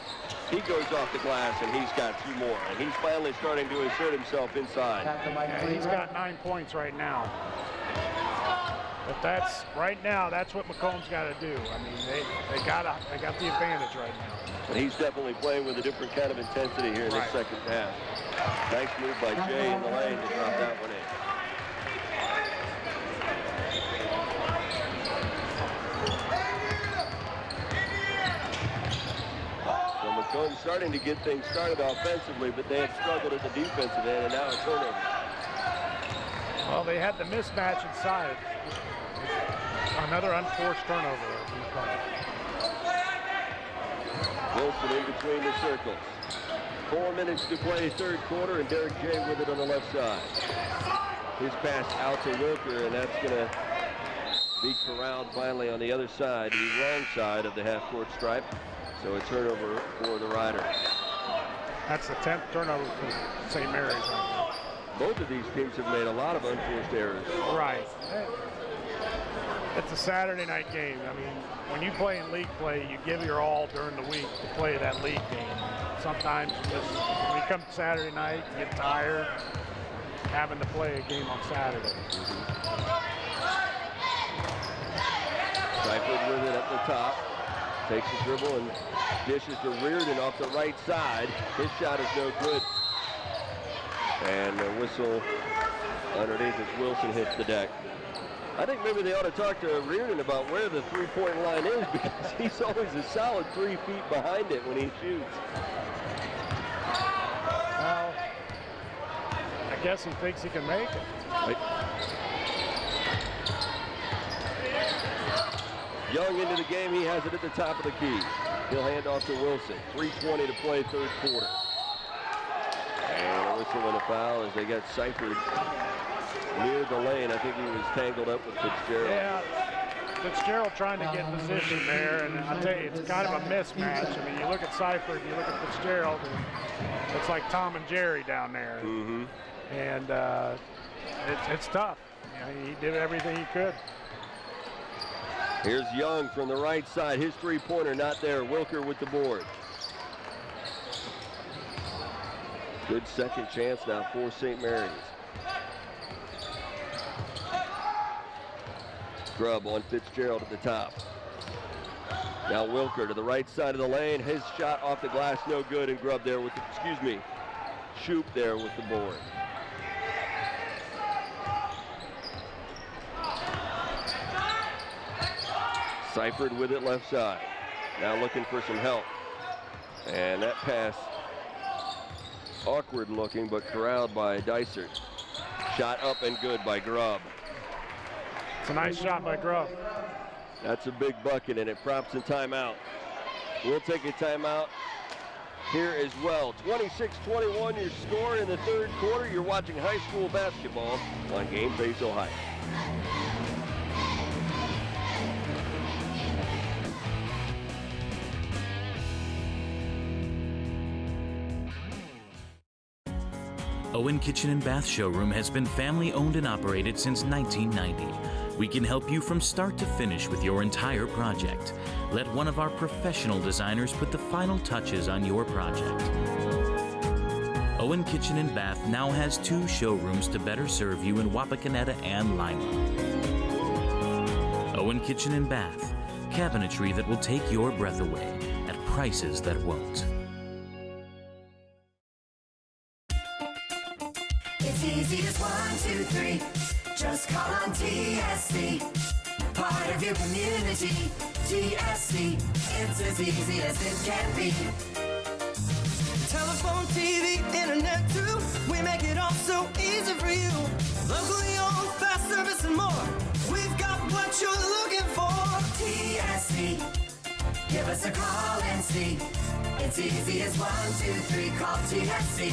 He goes off the glass, and he's got 2 more. And he's finally starting to assert himself inside. Yeah, he's got 9 points right now. But that's right now. That's what McComb's got to do. I mean, they got the advantage right now. But he's definitely playing with a different kind of intensity here in the second half. Nice move by Jay in the lane to drop that one in. McComb starting to get things started offensively, but they had struggled at the defensive end, and now a turnover. Well, they had the mismatch inside. Another unforced turnover. Wilson in between the circles. 4 minutes to play third quarter, and Derek Jay with it on the left side. His pass out to Wilker, and that's going to be corralled finally on the other side, the wrong side of the half-court stripe. So a turnover for the Riders. That's the 10th turnover for St. Mary's right now. Both of these teams have made a lot of unforced errors. Right. It's a Saturday night game. I mean, when you play in league play, you give your all during the week to play that league game. Sometimes when you come to Saturday night, you get tired having to play a game on Saturday. Seifert with it up the top. Takes the dribble and dishes to Reardon off the right side. His shot is no good. And a whistle underneath as Wilson hits the deck. I think maybe they ought to talk to Reardon about where the three-point line is, because he's always a solid 3 feet behind it when he shoots. Well, I guess he thinks he can make it. Right. Young into the game, he has it at the top of the key. He'll hand off to Wilson. 3:20 to play third quarter. And a whistle and a foul as they got Seifert near the lane. I think he was tangled up with Fitzgerald. Yeah, Fitzgerald trying to get in position there, and I'll tell you, it's kind of a mismatch. I mean, you look at Seifert, you look at Fitzgerald, and it's like Tom and Jerry down there. Mm-hmm. And it's tough. You know, he did everything he could. Here's Young from the right side. His three-pointer not there. Wilker with the board. Good second chance now for St. Mary's. Grubb on Fitzgerald at the top. Now Wilker to the right side of the lane. His shot off the glass, no good, and Grubb there with the, Shoop there with the board. Seifert with it left side. Now looking for some help. And that pass, awkward looking, but corralled by Dysert. Shot up and good by Grubb. It's a nice shot by Grubb. That's a big bucket, and it prompts a timeout. We'll take a timeout. here as well. 26-21 your score in the third quarter. You're watching high school basketball on Game Face Ohio. Owen Kitchen and Bath Showroom has been family owned and operated since 1990. We can help you from start to finish with your entire project. Let one of our professional designers put the final touches on your project. Owen Kitchen and Bath now has 2 showrooms to better serve you in Wapakoneta and Lima. Owen Kitchen and Bath, cabinetry that will take your breath away at prices that won't. It's easy as 1, 2, 3. Just call on TSC. Part of your community. TSC. It's as easy as it can be. Telephone, TV, internet too. We make it all so easy for you. Locally owned, fast service and more. We've got what you're looking for. TSC. Give us a call and see. It's easy as 1, 2, 3. Call TSC.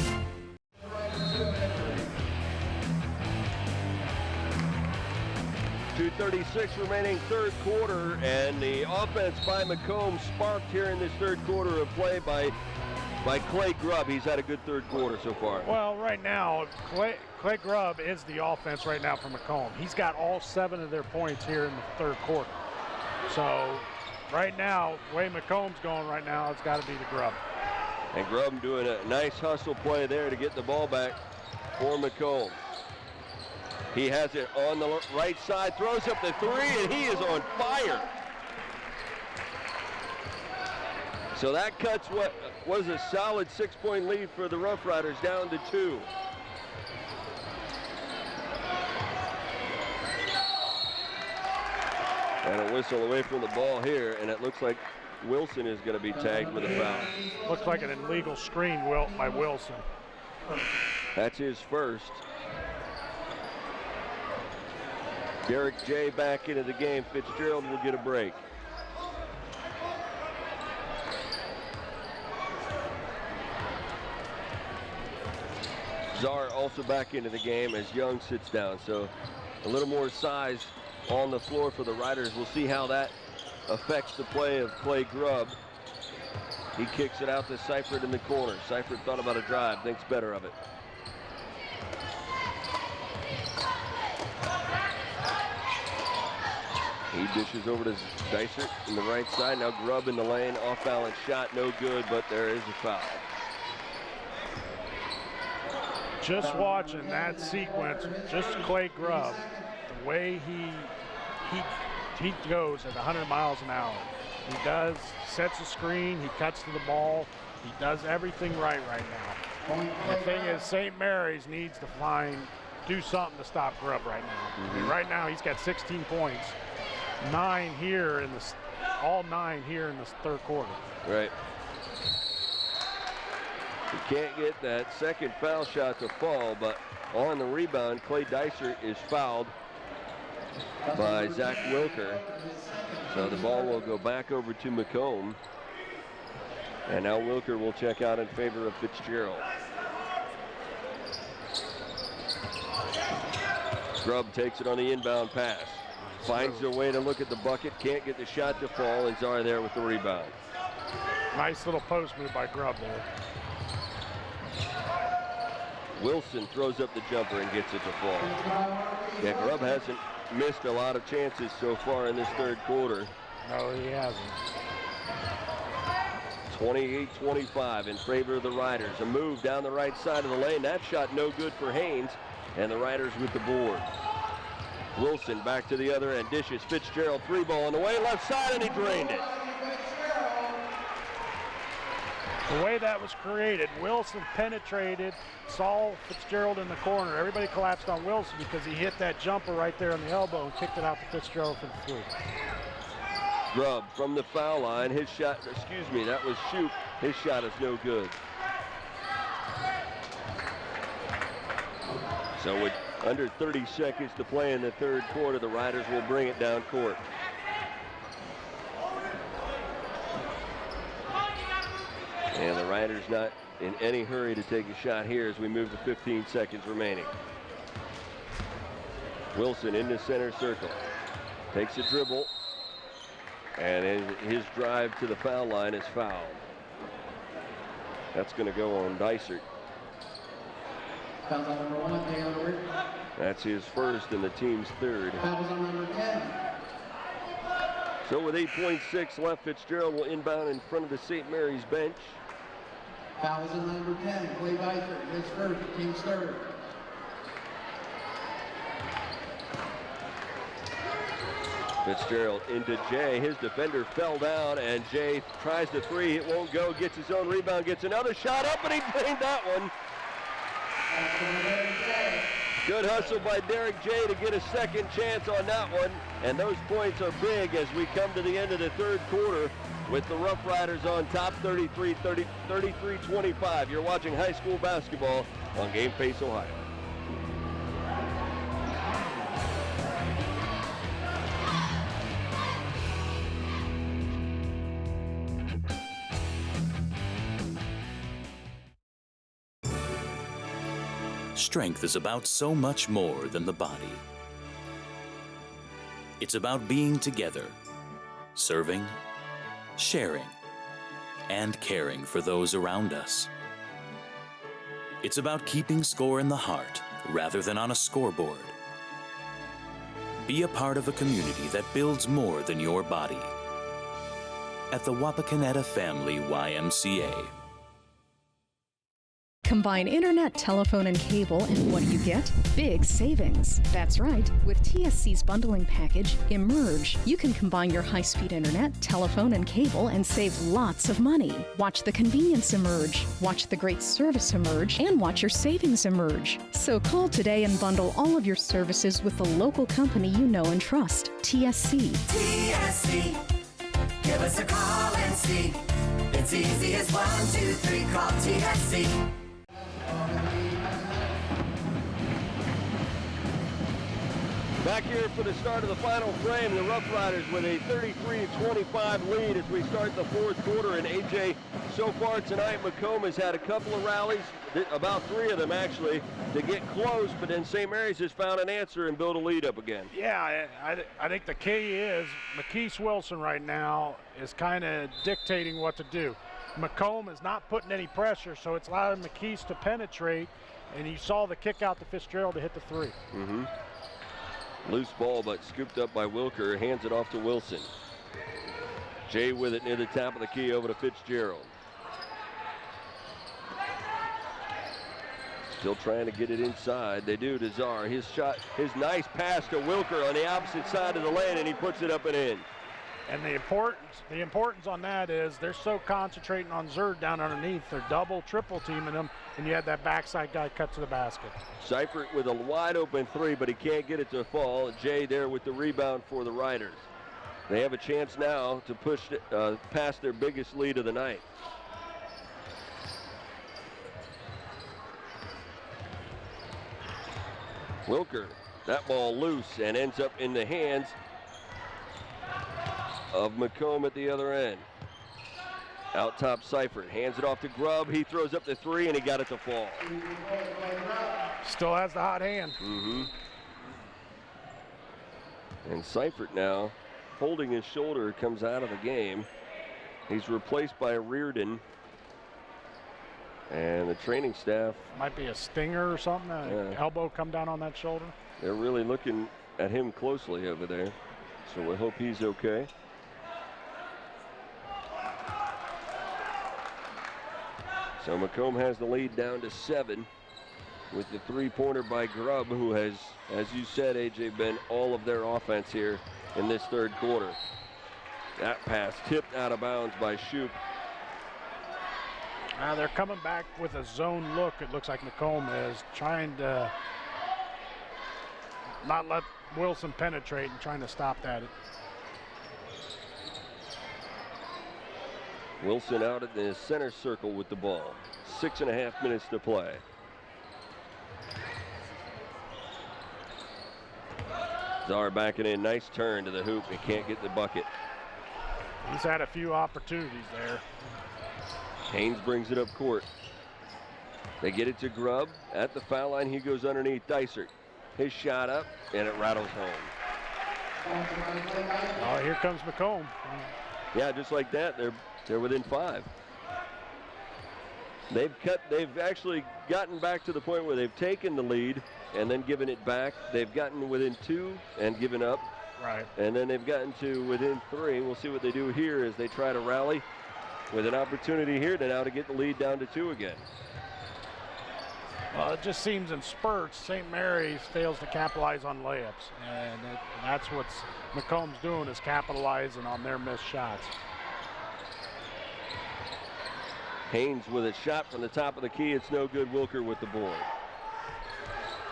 .236 remaining third quarter, and the offense by McComb sparked here in this third quarter of play by Clay Grubb. He's had a good third quarter so far. Well, right now, Clay Grubb is the offense right now for McComb. He's got all 7 of their points here in the third quarter. So right now, the way McComb's going right now, it's got to be the Grubb. And Grubb doing a nice hustle play there to get the ball back for McComb. He has it on the right side, throws up the 3, and he is on fire. So that cuts what was a solid 6-point lead for the Roughriders down to 2. And a whistle away from the ball here, and it looks like Wilson is going to be tagged with a foul. Looks like an illegal screen by Wilson. That's his first. Derek J back into the game. Fitzgerald will get a break. Czar also back into the game as Young sits down. So a little more size on the floor for the Riders. We'll see how that affects the play of Clay Grubb. He kicks it out to Seifert in the corner. Seifert thought about a drive, thinks better of it. He dishes over to Dysert in the right side. Now Grubb in the lane, off balance shot, no good, but there is a foul. Just watching that sequence, just Clay Grubb, the way he goes at 100 miles an hour. He sets a screen, he cuts to the ball, he does everything right now. The thing is, St. Mary's needs to do something to stop Grubb right now. I mean, right now he's got 16 points. 9 here all 9 here in this third quarter. Right. He can't get that second foul shot to fall, but on the rebound, Clay Dysert is fouled by Zach Wilker. So the ball will go back over to McComb. And now Wilker will check out in favor of Fitzgerald. Grubb takes it on the inbound pass. Finds a way to look at the bucket, can't get the shot to fall, and Czar there with the rebound. Nice little post move by Grubb there. Wilson throws up the jumper and gets it to fall. Yeah, Grubb hasn't missed a lot of chances so far in this third quarter. No, he hasn't. 28-25 in favor of the Riders. A move down the right side of the lane. That shot no good for Haynes, and the Riders with the board. Wilson back to the other end, dishes Fitzgerald, 3-ball on the way, left side, and he drained it. The way that was created, Wilson penetrated, saw Fitzgerald in the corner. Everybody collapsed on Wilson because he hit that jumper right there on the elbow and kicked it out to Fitzgerald for the 3. Grubb from the foul line, his shot, that was Shoup. His shot is no good. So with under 30 seconds to play in the third quarter, the Riders will bring it down court. And the Riders not in any hurry to take a shot here as we move to 15 seconds remaining. Wilson into center circle. Takes a dribble. And his drive to the foul line is fouled. That's going to go on Dysert. Foul on number 1, Taylor. That's his first and the team's third. Foul on number 10. So with 8.6 left, Fitzgerald will inbound in front of the St. Mary's bench. Foul on number 10, Clay Dysert, his first, team's third. Fitzgerald into Jay. His defender fell down, and Jay tries the three. It won't go. Gets his own rebound. Gets another shot up, and he drained that one. Good hustle by Derek Jay to get a second chance on that one. And those points are big as we come to the end of the third quarter with the Roughriders on top 33-25. You're watching high school basketball on Game Face Ohio. Strength is about so much more than the body. It's about being together, serving, sharing, and caring for those around us. It's about keeping score in the heart rather than on a scoreboard. Be a part of a community that builds more than your body. At the Wapakoneta Family YMCA. Combine internet, telephone, and cable, and what do you get? Big savings. That's right. With TSC's bundling package, Emerge, you can combine your high-speed internet, telephone, and cable and save lots of money. Watch the convenience emerge, watch the great service emerge, and watch your savings emerge. So call today and bundle all of your services with the local company you know and trust, TSC. TSC. Give us a call and see. It's easy as 1, 2, 3. Call TSC. Back here for the start of the final frame, the Roughriders with a 33-25 lead as we start the fourth quarter. And AJ, so far tonight, McComb has had a couple of rallies, about 3 of them actually, to get close, but then St. Mary's has found an answer and built a lead up again. Yeah, I think the key is McKees Wilson right now is kind of dictating what to do. McComb is not putting any pressure, so it's allowing McKees to penetrate, and you saw the kick out to Fitzgerald to hit the 3. Mm-hmm. Loose ball, but scooped up by Wilker. Hands it off to Wilson. Jay with it near the top of the key over to Fitzgerald. Still trying to get it inside. They do to Czar. His shot, his nice pass to Wilker on the opposite side of the lane, and he puts it up and in. And the importance on that is they're so concentrating on Zerd down underneath. They're double, triple teaming him, and you had that backside guy cut to the basket. Seifert with a wide open 3, but he can't get it to fall. Jay there with the rebound for the Riders. They have a chance now to push past their biggest lead of the night. Wilker, that ball loose and ends up in the hands of McComb at the other end. Out top Seifert, hands it off to Grubb. He throws up the 3 and he got it to fall. Still has the hot hand. Mm-hmm. And Seifert now holding his shoulder comes out of the game. He's replaced by Reardon. And the training staff. Might be a stinger or something. Elbow come down on that shoulder. They're really looking at him closely over there. So we hope he's okay. So McComb has the lead down to 7 with the 3-pointer by Grubb, who has, as you said, AJ, been all of their offense here in this third quarter. That pass tipped out of bounds by Shoup. They're coming back with a zone look. It looks like McComb is trying to not let Wilson penetrate and trying to stop that. Wilson out at the center circle with the ball. 6.5 minutes to play. Czar backing in, nice turn to the hoop. He can't get the bucket. He's had a few opportunities there. Haynes brings it up court. They get it to Grubb at the foul line. He goes underneath Dysert. His shot up, and it rattles home. Oh, here comes McComb. Yeah, just like that, they're within 5. They've actually gotten back to the point where they've taken the lead and then given it back. They've gotten within 2 and given up. Right. And then they've gotten to within 3. We'll see what they do here as they try to rally with an opportunity here to now to get the lead down to 2 again. Well, it just seems in spurts, St. Mary's fails to capitalize on layups. And that's what McComb's doing, is capitalizing on their missed shots. Haynes with a shot from the top of the key. It's no good. Wilker with the board.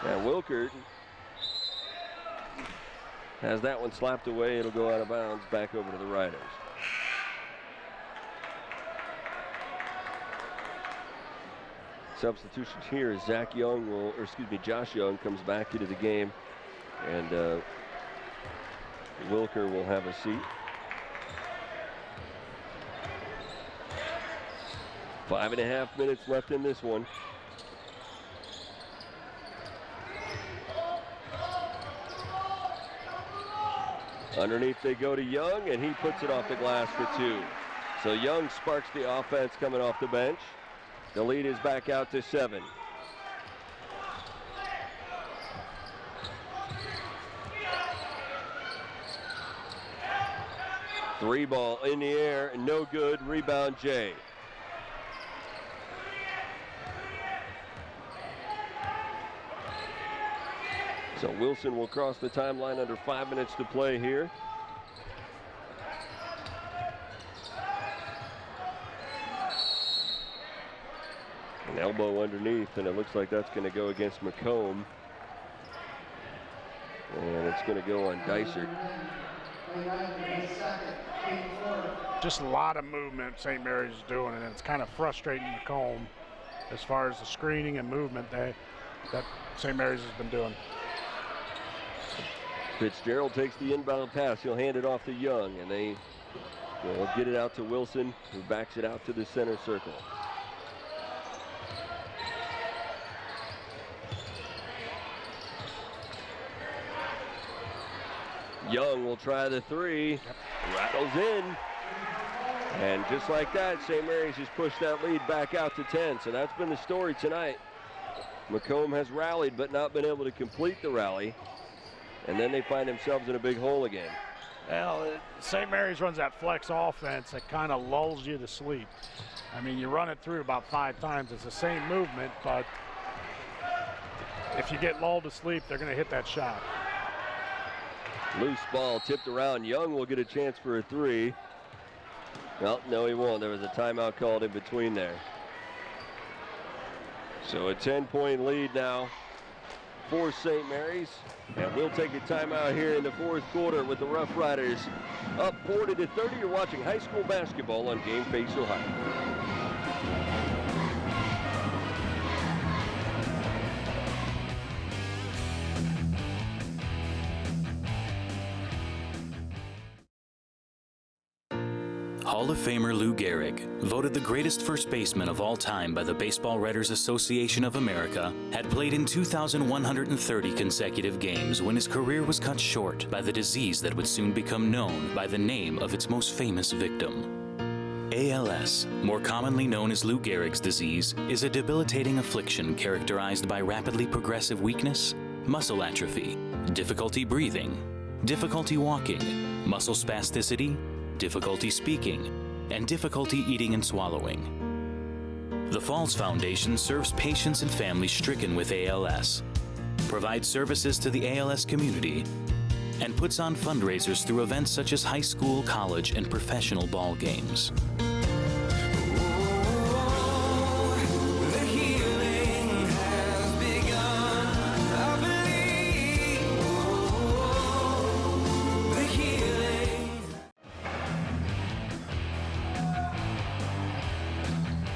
And Wilker has that one slapped away. It'll go out of bounds back over to the Riders. Substitutions here. Josh Young comes back into the game, and Wilker will have a seat. 5.5 minutes left in this one. Underneath they go to Young, and he puts it off the glass for 2. So Young sparks the offense coming off the bench. The lead is back out to 7. Three ball in the air, and no good. Rebound, Jay. So Wilson will cross the timeline under 5 minutes to play here. An elbow underneath, and it looks like that's going to go against McComb. And it's going to go on Dysert. Just a lot of movement St. Mary's is doing, and it's kind of frustrating McComb as far as the screening and movement that St. Mary's has been doing. Fitzgerald takes the inbound pass. He'll hand it off to Young, and they will get it out to Wilson, who backs it out to the center circle. Young will try the 3. Rattles in. And just like that, St. Mary's has pushed that lead back out to 10. So that's been the story tonight. McComb has rallied but not been able to complete the rally. And then they find themselves in a big hole again. Well, St. Mary's runs that flex offense that kind of lulls you to sleep. I mean, you run it through about 5 times. It's the same movement, but if you get lulled to sleep, they're going to hit that shot. Loose ball tipped around. Young will get a chance for a 3. Well, no, he won't. There was a timeout called in between there. So a 10-point lead now for St. Mary's. And we'll take a timeout here in the 4th quarter with the Roughriders up 40-30. You're watching high school basketball on Game Face Ohio. Hall of Famer Lou Gehrig, voted the greatest first baseman of all time by the Baseball Writers Association of America, had played in 2,130 consecutive games when his career was cut short by the disease that would soon become known by the name of its most famous victim. ALS, more commonly known as Lou Gehrig's disease, is a debilitating affliction characterized by rapidly progressive weakness, muscle atrophy, difficulty breathing, difficulty walking, muscle spasticity, difficulty speaking, and difficulty eating and swallowing. The Falls Foundation serves patients and families stricken with ALS, provides services to the ALS community, and puts on fundraisers through events such as high school, college, and professional ball games.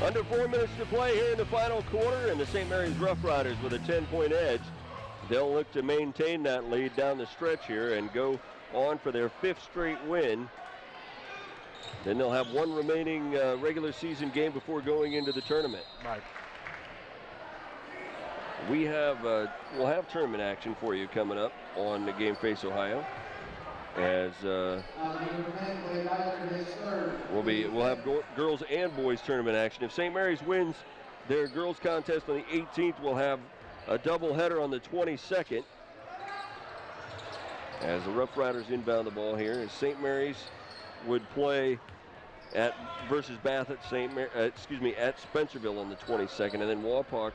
Under 4 minutes to play here in the final quarter, and the St. Mary's Roughriders with a 10-point edge. They'll look to maintain that lead down the stretch here and go on for their 5th straight win Then they'll have one remaining regular season game before going into the tournament. Right. We'll have tournament action for you coming up on the Game Face Ohio. As we'll have girls and boys tournament action. If St. Mary's wins their girls contest on the 18th, we'll have a doubleheader on the 22nd. As the Roughriders inbound the ball here, as St. Mary's would play versus Bath at at Spencerville on the 22nd, and then Wapak,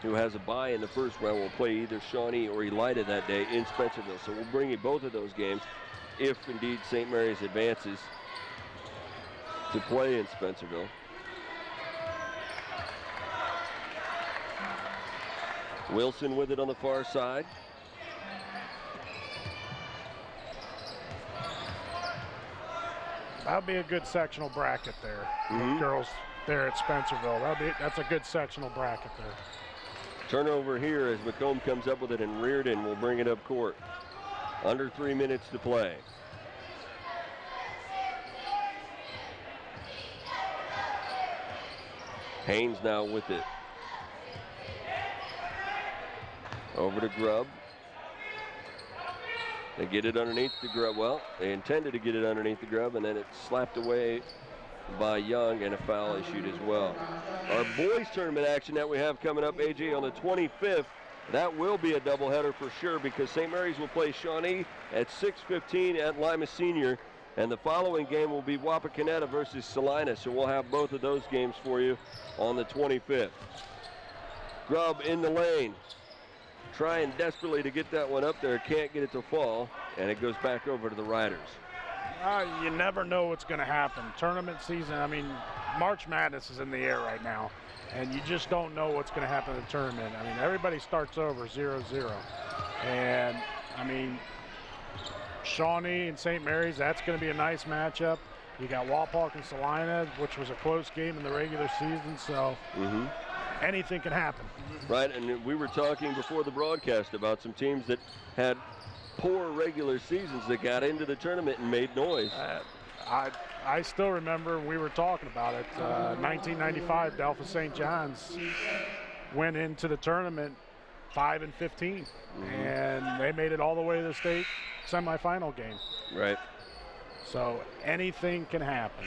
who has a bye in the first round, will play either Shawnee or Elida that day in Spencerville. So we'll bring you both of those games if indeed St. Mary's advances to play in Spencerville. Wilson with it on the far side. That'll be a good sectional bracket there. The girls there at Spencerville. That's a good sectional bracket there. Turnover here as McComb comes up with it, and Reardon will bring it up court. Under 3 minutes to play. Haynes now with it. Over to Grubb. They get it underneath the Grubb. Well, they intended to get it underneath the Grubb, and then it's slapped away by Young, and a foul issued as well. Our boys tournament action that we have coming up, AJ, on the 25th, that will be a doubleheader for sure, because St. Mary's will play Shawnee at 6:15 at Lima Senior, and the following game will be Wapakoneta versus Salina, so we'll have both of those games for you on the 25th. Grubb in the lane, trying desperately to get that one up there, can't get it to fall, and it goes back over to the Riders. You never know what's going to happen. Tournament season, I mean, March Madness is in the air right now, and you just don't know what's going to happen in the tournament. I mean, everybody starts over 0-0. And, I mean, Shawnee and St. Mary's, that's going to be a nice matchup. You got Wapak and Salina, which was a close game in the regular season, so anything can happen. Right, and we were talking before the broadcast about some teams that had poor regular seasons that got into the tournament and made noise. I still remember we were talking about it. 1995, Delphos St. John's went into the tournament 5-15, and they made it all the way to the state semifinal game. Right. So anything can happen.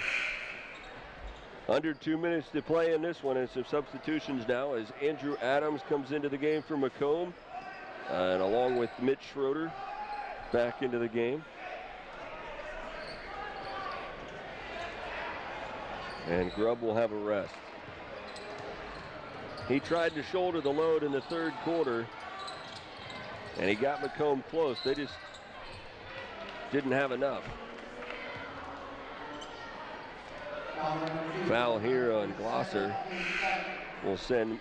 Under 2 minutes to play in this one, and some substitutions now as Andrew Adams comes into the game for McComb, and along with Mitch Schroeder back into the game. And Grubb will have a rest. He tried to shoulder the load in the third quarter, and he got McComb close. They just didn't have enough. Foul here on Glosser will send.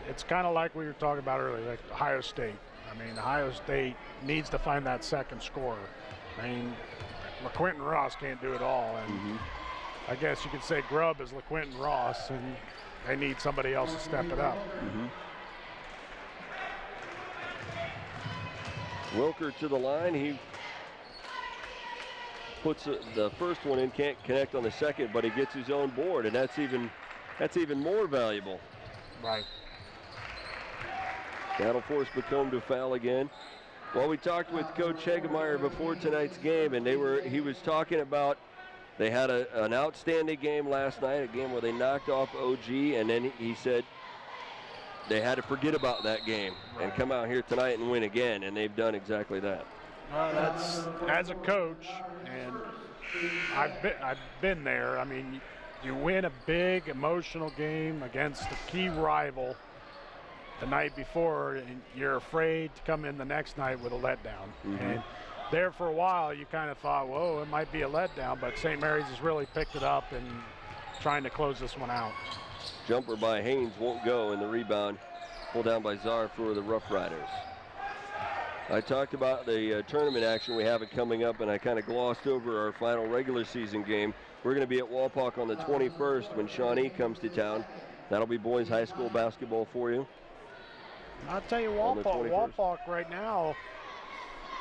It's kind of like we were talking about earlier, like Ohio State. I mean, Ohio State needs to find that second scorer. I mean, LaQuinton Ross can't do it all. And I guess you could say Grubb is LaQuinton Ross, and they need somebody else to step it up. Wilker to the line. He puts the first one in, can't connect on the second, but he gets his own board, and that's even more valuable. Right. That'll force McComb to foul again. Well, we talked with Coach Hagemeyer before tonight's game, and he was talking about they had an outstanding game last night, a game where they knocked off OG, and then he said they had to forget about that game and come out here tonight and win again, and they've done exactly that. That's, as a coach, and I've been there. I mean, you win a big emotional game against a key rival the night before, and you're afraid to come in the next night with a letdown. And there for a while, you kind of thought, whoa, it might be a letdown, but St. Mary's has really picked it up and trying to close this one out. Jumper by Haynes won't go, and the rebound pulled down by Czar for the Roughriders. I talked about the tournament action we have it coming up, and I kind of glossed over our final regular season game. We're going to be at Wapak on the 21st when Shawnee comes to town. That'll be boys high school basketball for you. I'll tell you, Wapak right now,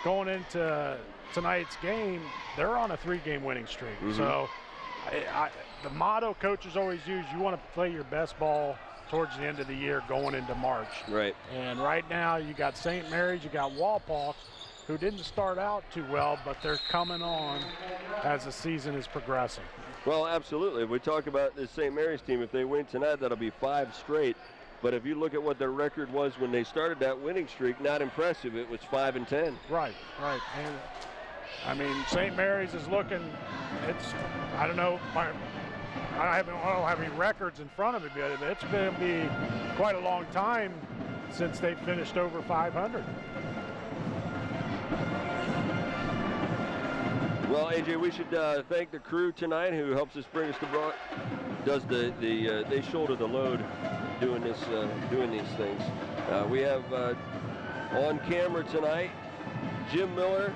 going into tonight's game, they're on a 3-game winning streak. So the motto coaches always use, you want to play your best ball towards the end of the year going into March. Right. And right now you got St. Mary's, you got Walpox, who didn't start out too well, but they're coming on as the season is progressing. Well, absolutely. If we talk about this St. Mary's team, if they win tonight, that'll be 5 straight. But if you look at what their record was when they started that winning streak, not impressive. It was 5-10. Right. And I mean, St. Mary's is looking, I don't know, I don't have any records in front of me, but it's going to be quite a long time since they finished over 500. Well, AJ, we should thank the crew tonight who helps us bring us to they shoulder the load doing these things. We have on camera tonight Jim Miller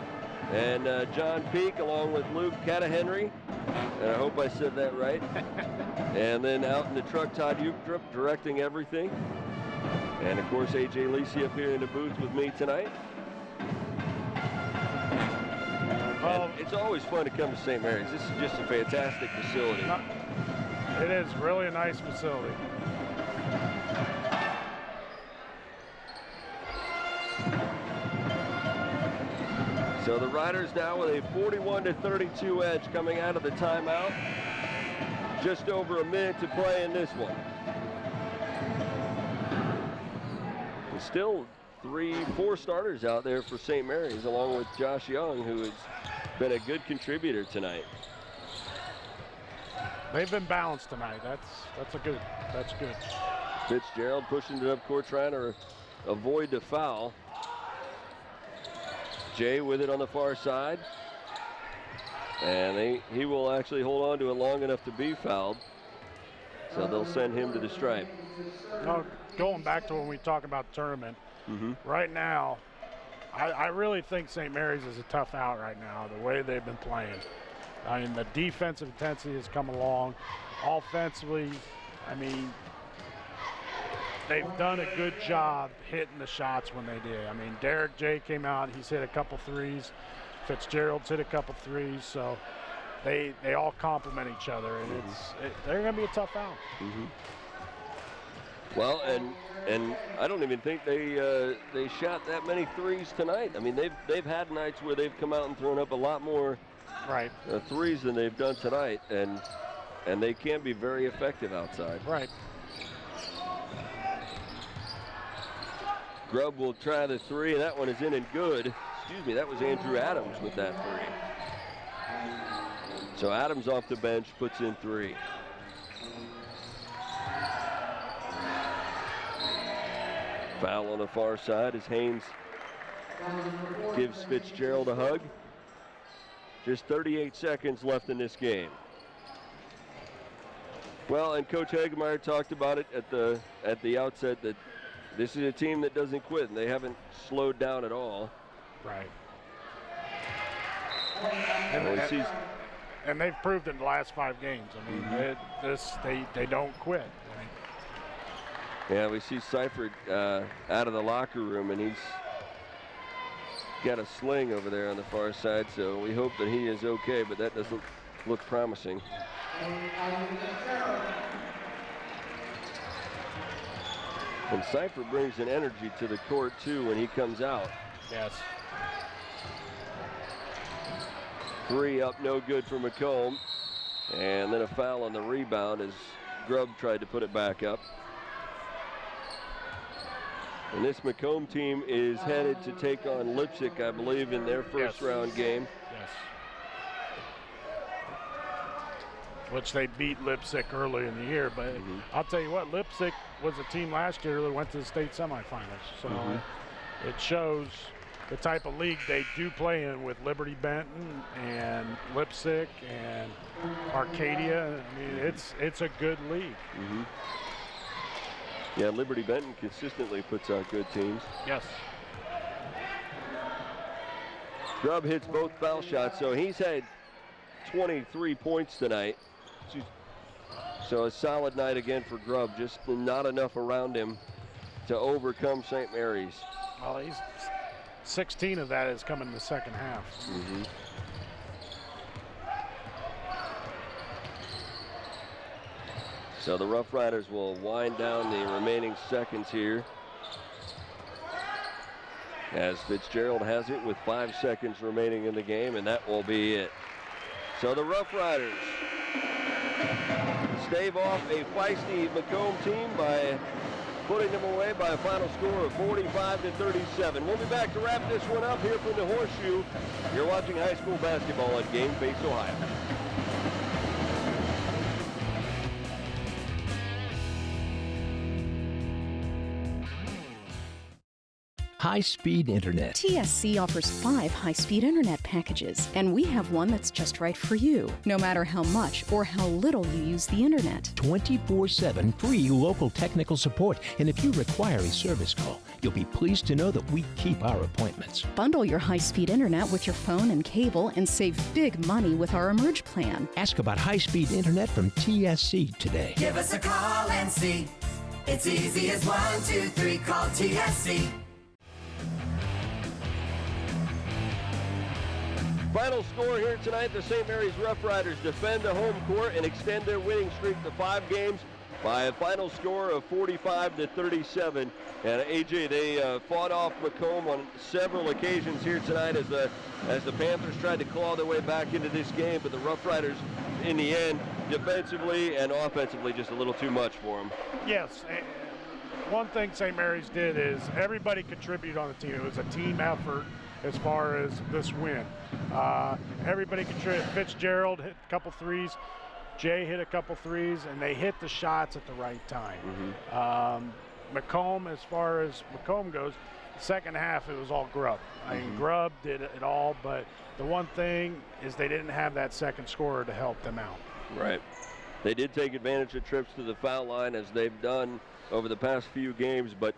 and John Peak, along with Luke Catahenry, and I hope I said that right. And then out in the truck, Todd Uchtrup directing everything, and of course AJ Lisi up here in the booth with me tonight. Well, it's always fun to come to St. Mary's. This is just a fantastic facility. It is really a nice facility. So the Riders now with a 41-32 edge coming out of the timeout. Just over a minute to play in this one. And still 3-4 starters out there for St. Mary's, along with Josh Young, who has been a good contributor tonight. They've been balanced tonight. That's good. Fitzgerald pushing it up court, trying to avoid the foul. Jay with it on the far side, and he will actually hold on to it long enough to be fouled, so they'll send him to the stripe. Now, going back to when we talk about tournament, right now, I really think St. Mary's is a tough out right now, the way they've been playing. I mean, the defensive intensity has come along. Offensively, I mean, they've done a good job hitting the shots when they did. I mean, Derek J came out, he's hit a couple threes. Fitzgerald's hit a couple threes, so they all complement each other, and they're going to be a tough out. Well, and I don't even think they shot that many threes tonight. I mean, they've had nights where they've come out and thrown up a lot more threes than they've done tonight, and they can be very effective outside. Right. Grubb will try the three, and that one is in and good. Excuse me, that was Andrew Adams with that three. So Adams off the bench puts in 3. Foul on the far side as Haynes gives Fitzgerald a hug. Just 38 seconds left in this game. Well, and Coach Hagemeyer talked about it at the outset that this is a team that doesn't quit, and they haven't slowed down at all. Right. And they've proved it in the last 5 games. I mean, they don't quit. I mean, yeah, we see Seifert out of the locker room, and he's got a sling over there on the far side, so we hope that he is okay, but that doesn't look promising. And Seifert brings an energy to the court, too, when he comes out. Yes. 3 up, no good for McComb. And then a foul on the rebound as Grubb tried to put it back up. And this McComb team is headed to take on Lipsick, I believe, in their first round game. Yes. Which they beat Lipsick early in the year, but I'll tell you what, Lipsick was a team last year that went to the state semifinals. So it shows the type of league they do play in with Liberty Benton and Lipsick and Arcadia. I mean, it's a good league. Yeah, Liberty Benton consistently puts out good teams. Yes. Grubb hits both foul shots, so he's had 23 points tonight. So a solid night again for Grubb, just not enough around him to overcome St. Mary's. Well, 16 of that has come in the second half. Mm-hmm. So the Roughriders will wind down the remaining seconds here, as Fitzgerald has it with 5 seconds remaining in the game, and that will be it. So the Roughriders stave off a feisty McComb team by putting them away by a final score of 45-37. We'll be back to wrap this one up here from the Horseshoe. You're watching high school basketball on Game Face Ohio. High-speed internet. TSC offers 5 high-speed internet packages, and we have one that's just right for you, no matter how much or how little you use the internet. 24/7 free local technical support, and if you require a service call, you'll be pleased to know that we keep our appointments. Bundle your high-speed internet with your phone and cable and save big money with our Emerge plan. Ask about high-speed internet from TSC today. Give us a call and see. It's easy as 1, 2, 3. Call TSC. Final score here tonight, the St. Mary's Roughriders defend the home court and extend their winning streak to 5 games by a final score of 45-37. And AJ, they fought off McComb on several occasions here tonight as the Panthers tried to claw their way back into this game, but the Roughriders, in the end, defensively and offensively, just a little too much for them. Yes. One thing St. Mary's did is everybody contributed on the team. It was a team effort as far as this win. Everybody contributed. Fitzgerald hit a couple threes. Jay hit a couple threes, and they hit the shots at the right time. Mm-hmm. McComb, as far as McComb goes, second half it was all Grubb. I mean, Grubb did it all, but the one thing is they didn't have that second scorer to help them out. Right. They did take advantage of trips to the foul line, as they've done over the past few games, but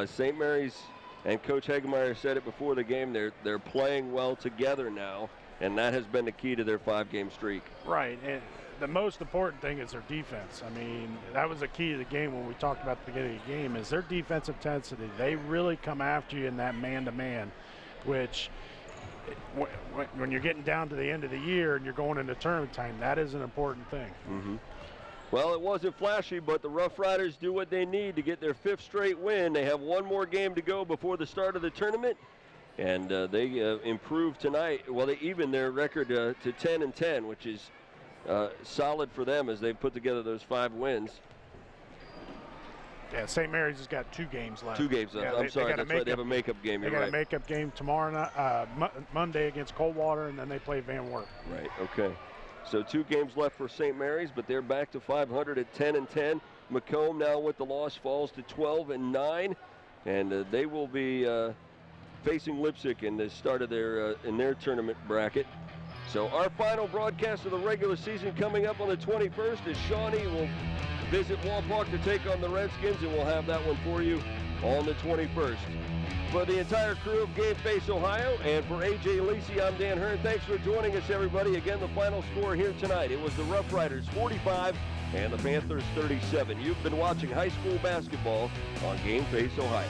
St. Mary's and Coach Hegemeyer said it before the game, they're playing well together now, and that has been the key to their 5-game streak. Right, and the most important thing is their defense. I mean, that was the key to the game when we talked about the beginning of the game, is their defensive intensity. They really come after you in that man-to-man, which when you're getting down to the end of the year and you're going into tournament time, that is an important thing. Mm-hmm. Well, it wasn't flashy, but the Roughriders do what they need to get their 5th straight win. They have one more game to go before the start of the tournament, and they improved tonight. Well, they evened their record to 10-10, which is solid for them as they put together those 5 wins. Yeah, St. Mary's has got 2 games left. 2 games left. Yeah, I'm sorry, that's right. They have a makeup game. They got a makeup game tomorrow night, Monday against Coldwater, and then they play Van Wert. Right, okay. So 2 games left for St. Mary's, but they're back to 500 at 10-10. McComb now with the loss falls to 12-9, and they will be facing Lipsick in the start of their tournament bracket. So our final broadcast of the regular season coming up on the 21st is Shawnee will visit Walpark to take on the Redskins, and we'll have that one for you on the 21st. For the entire crew of Game Face Ohio, and for AJ Lisi, I'm Dan Hirn. Thanks for joining us, everybody. Again, the final score here tonight, it was the Roughriders 45 and the Panthers 37. You've been watching high school basketball on Game Face Ohio.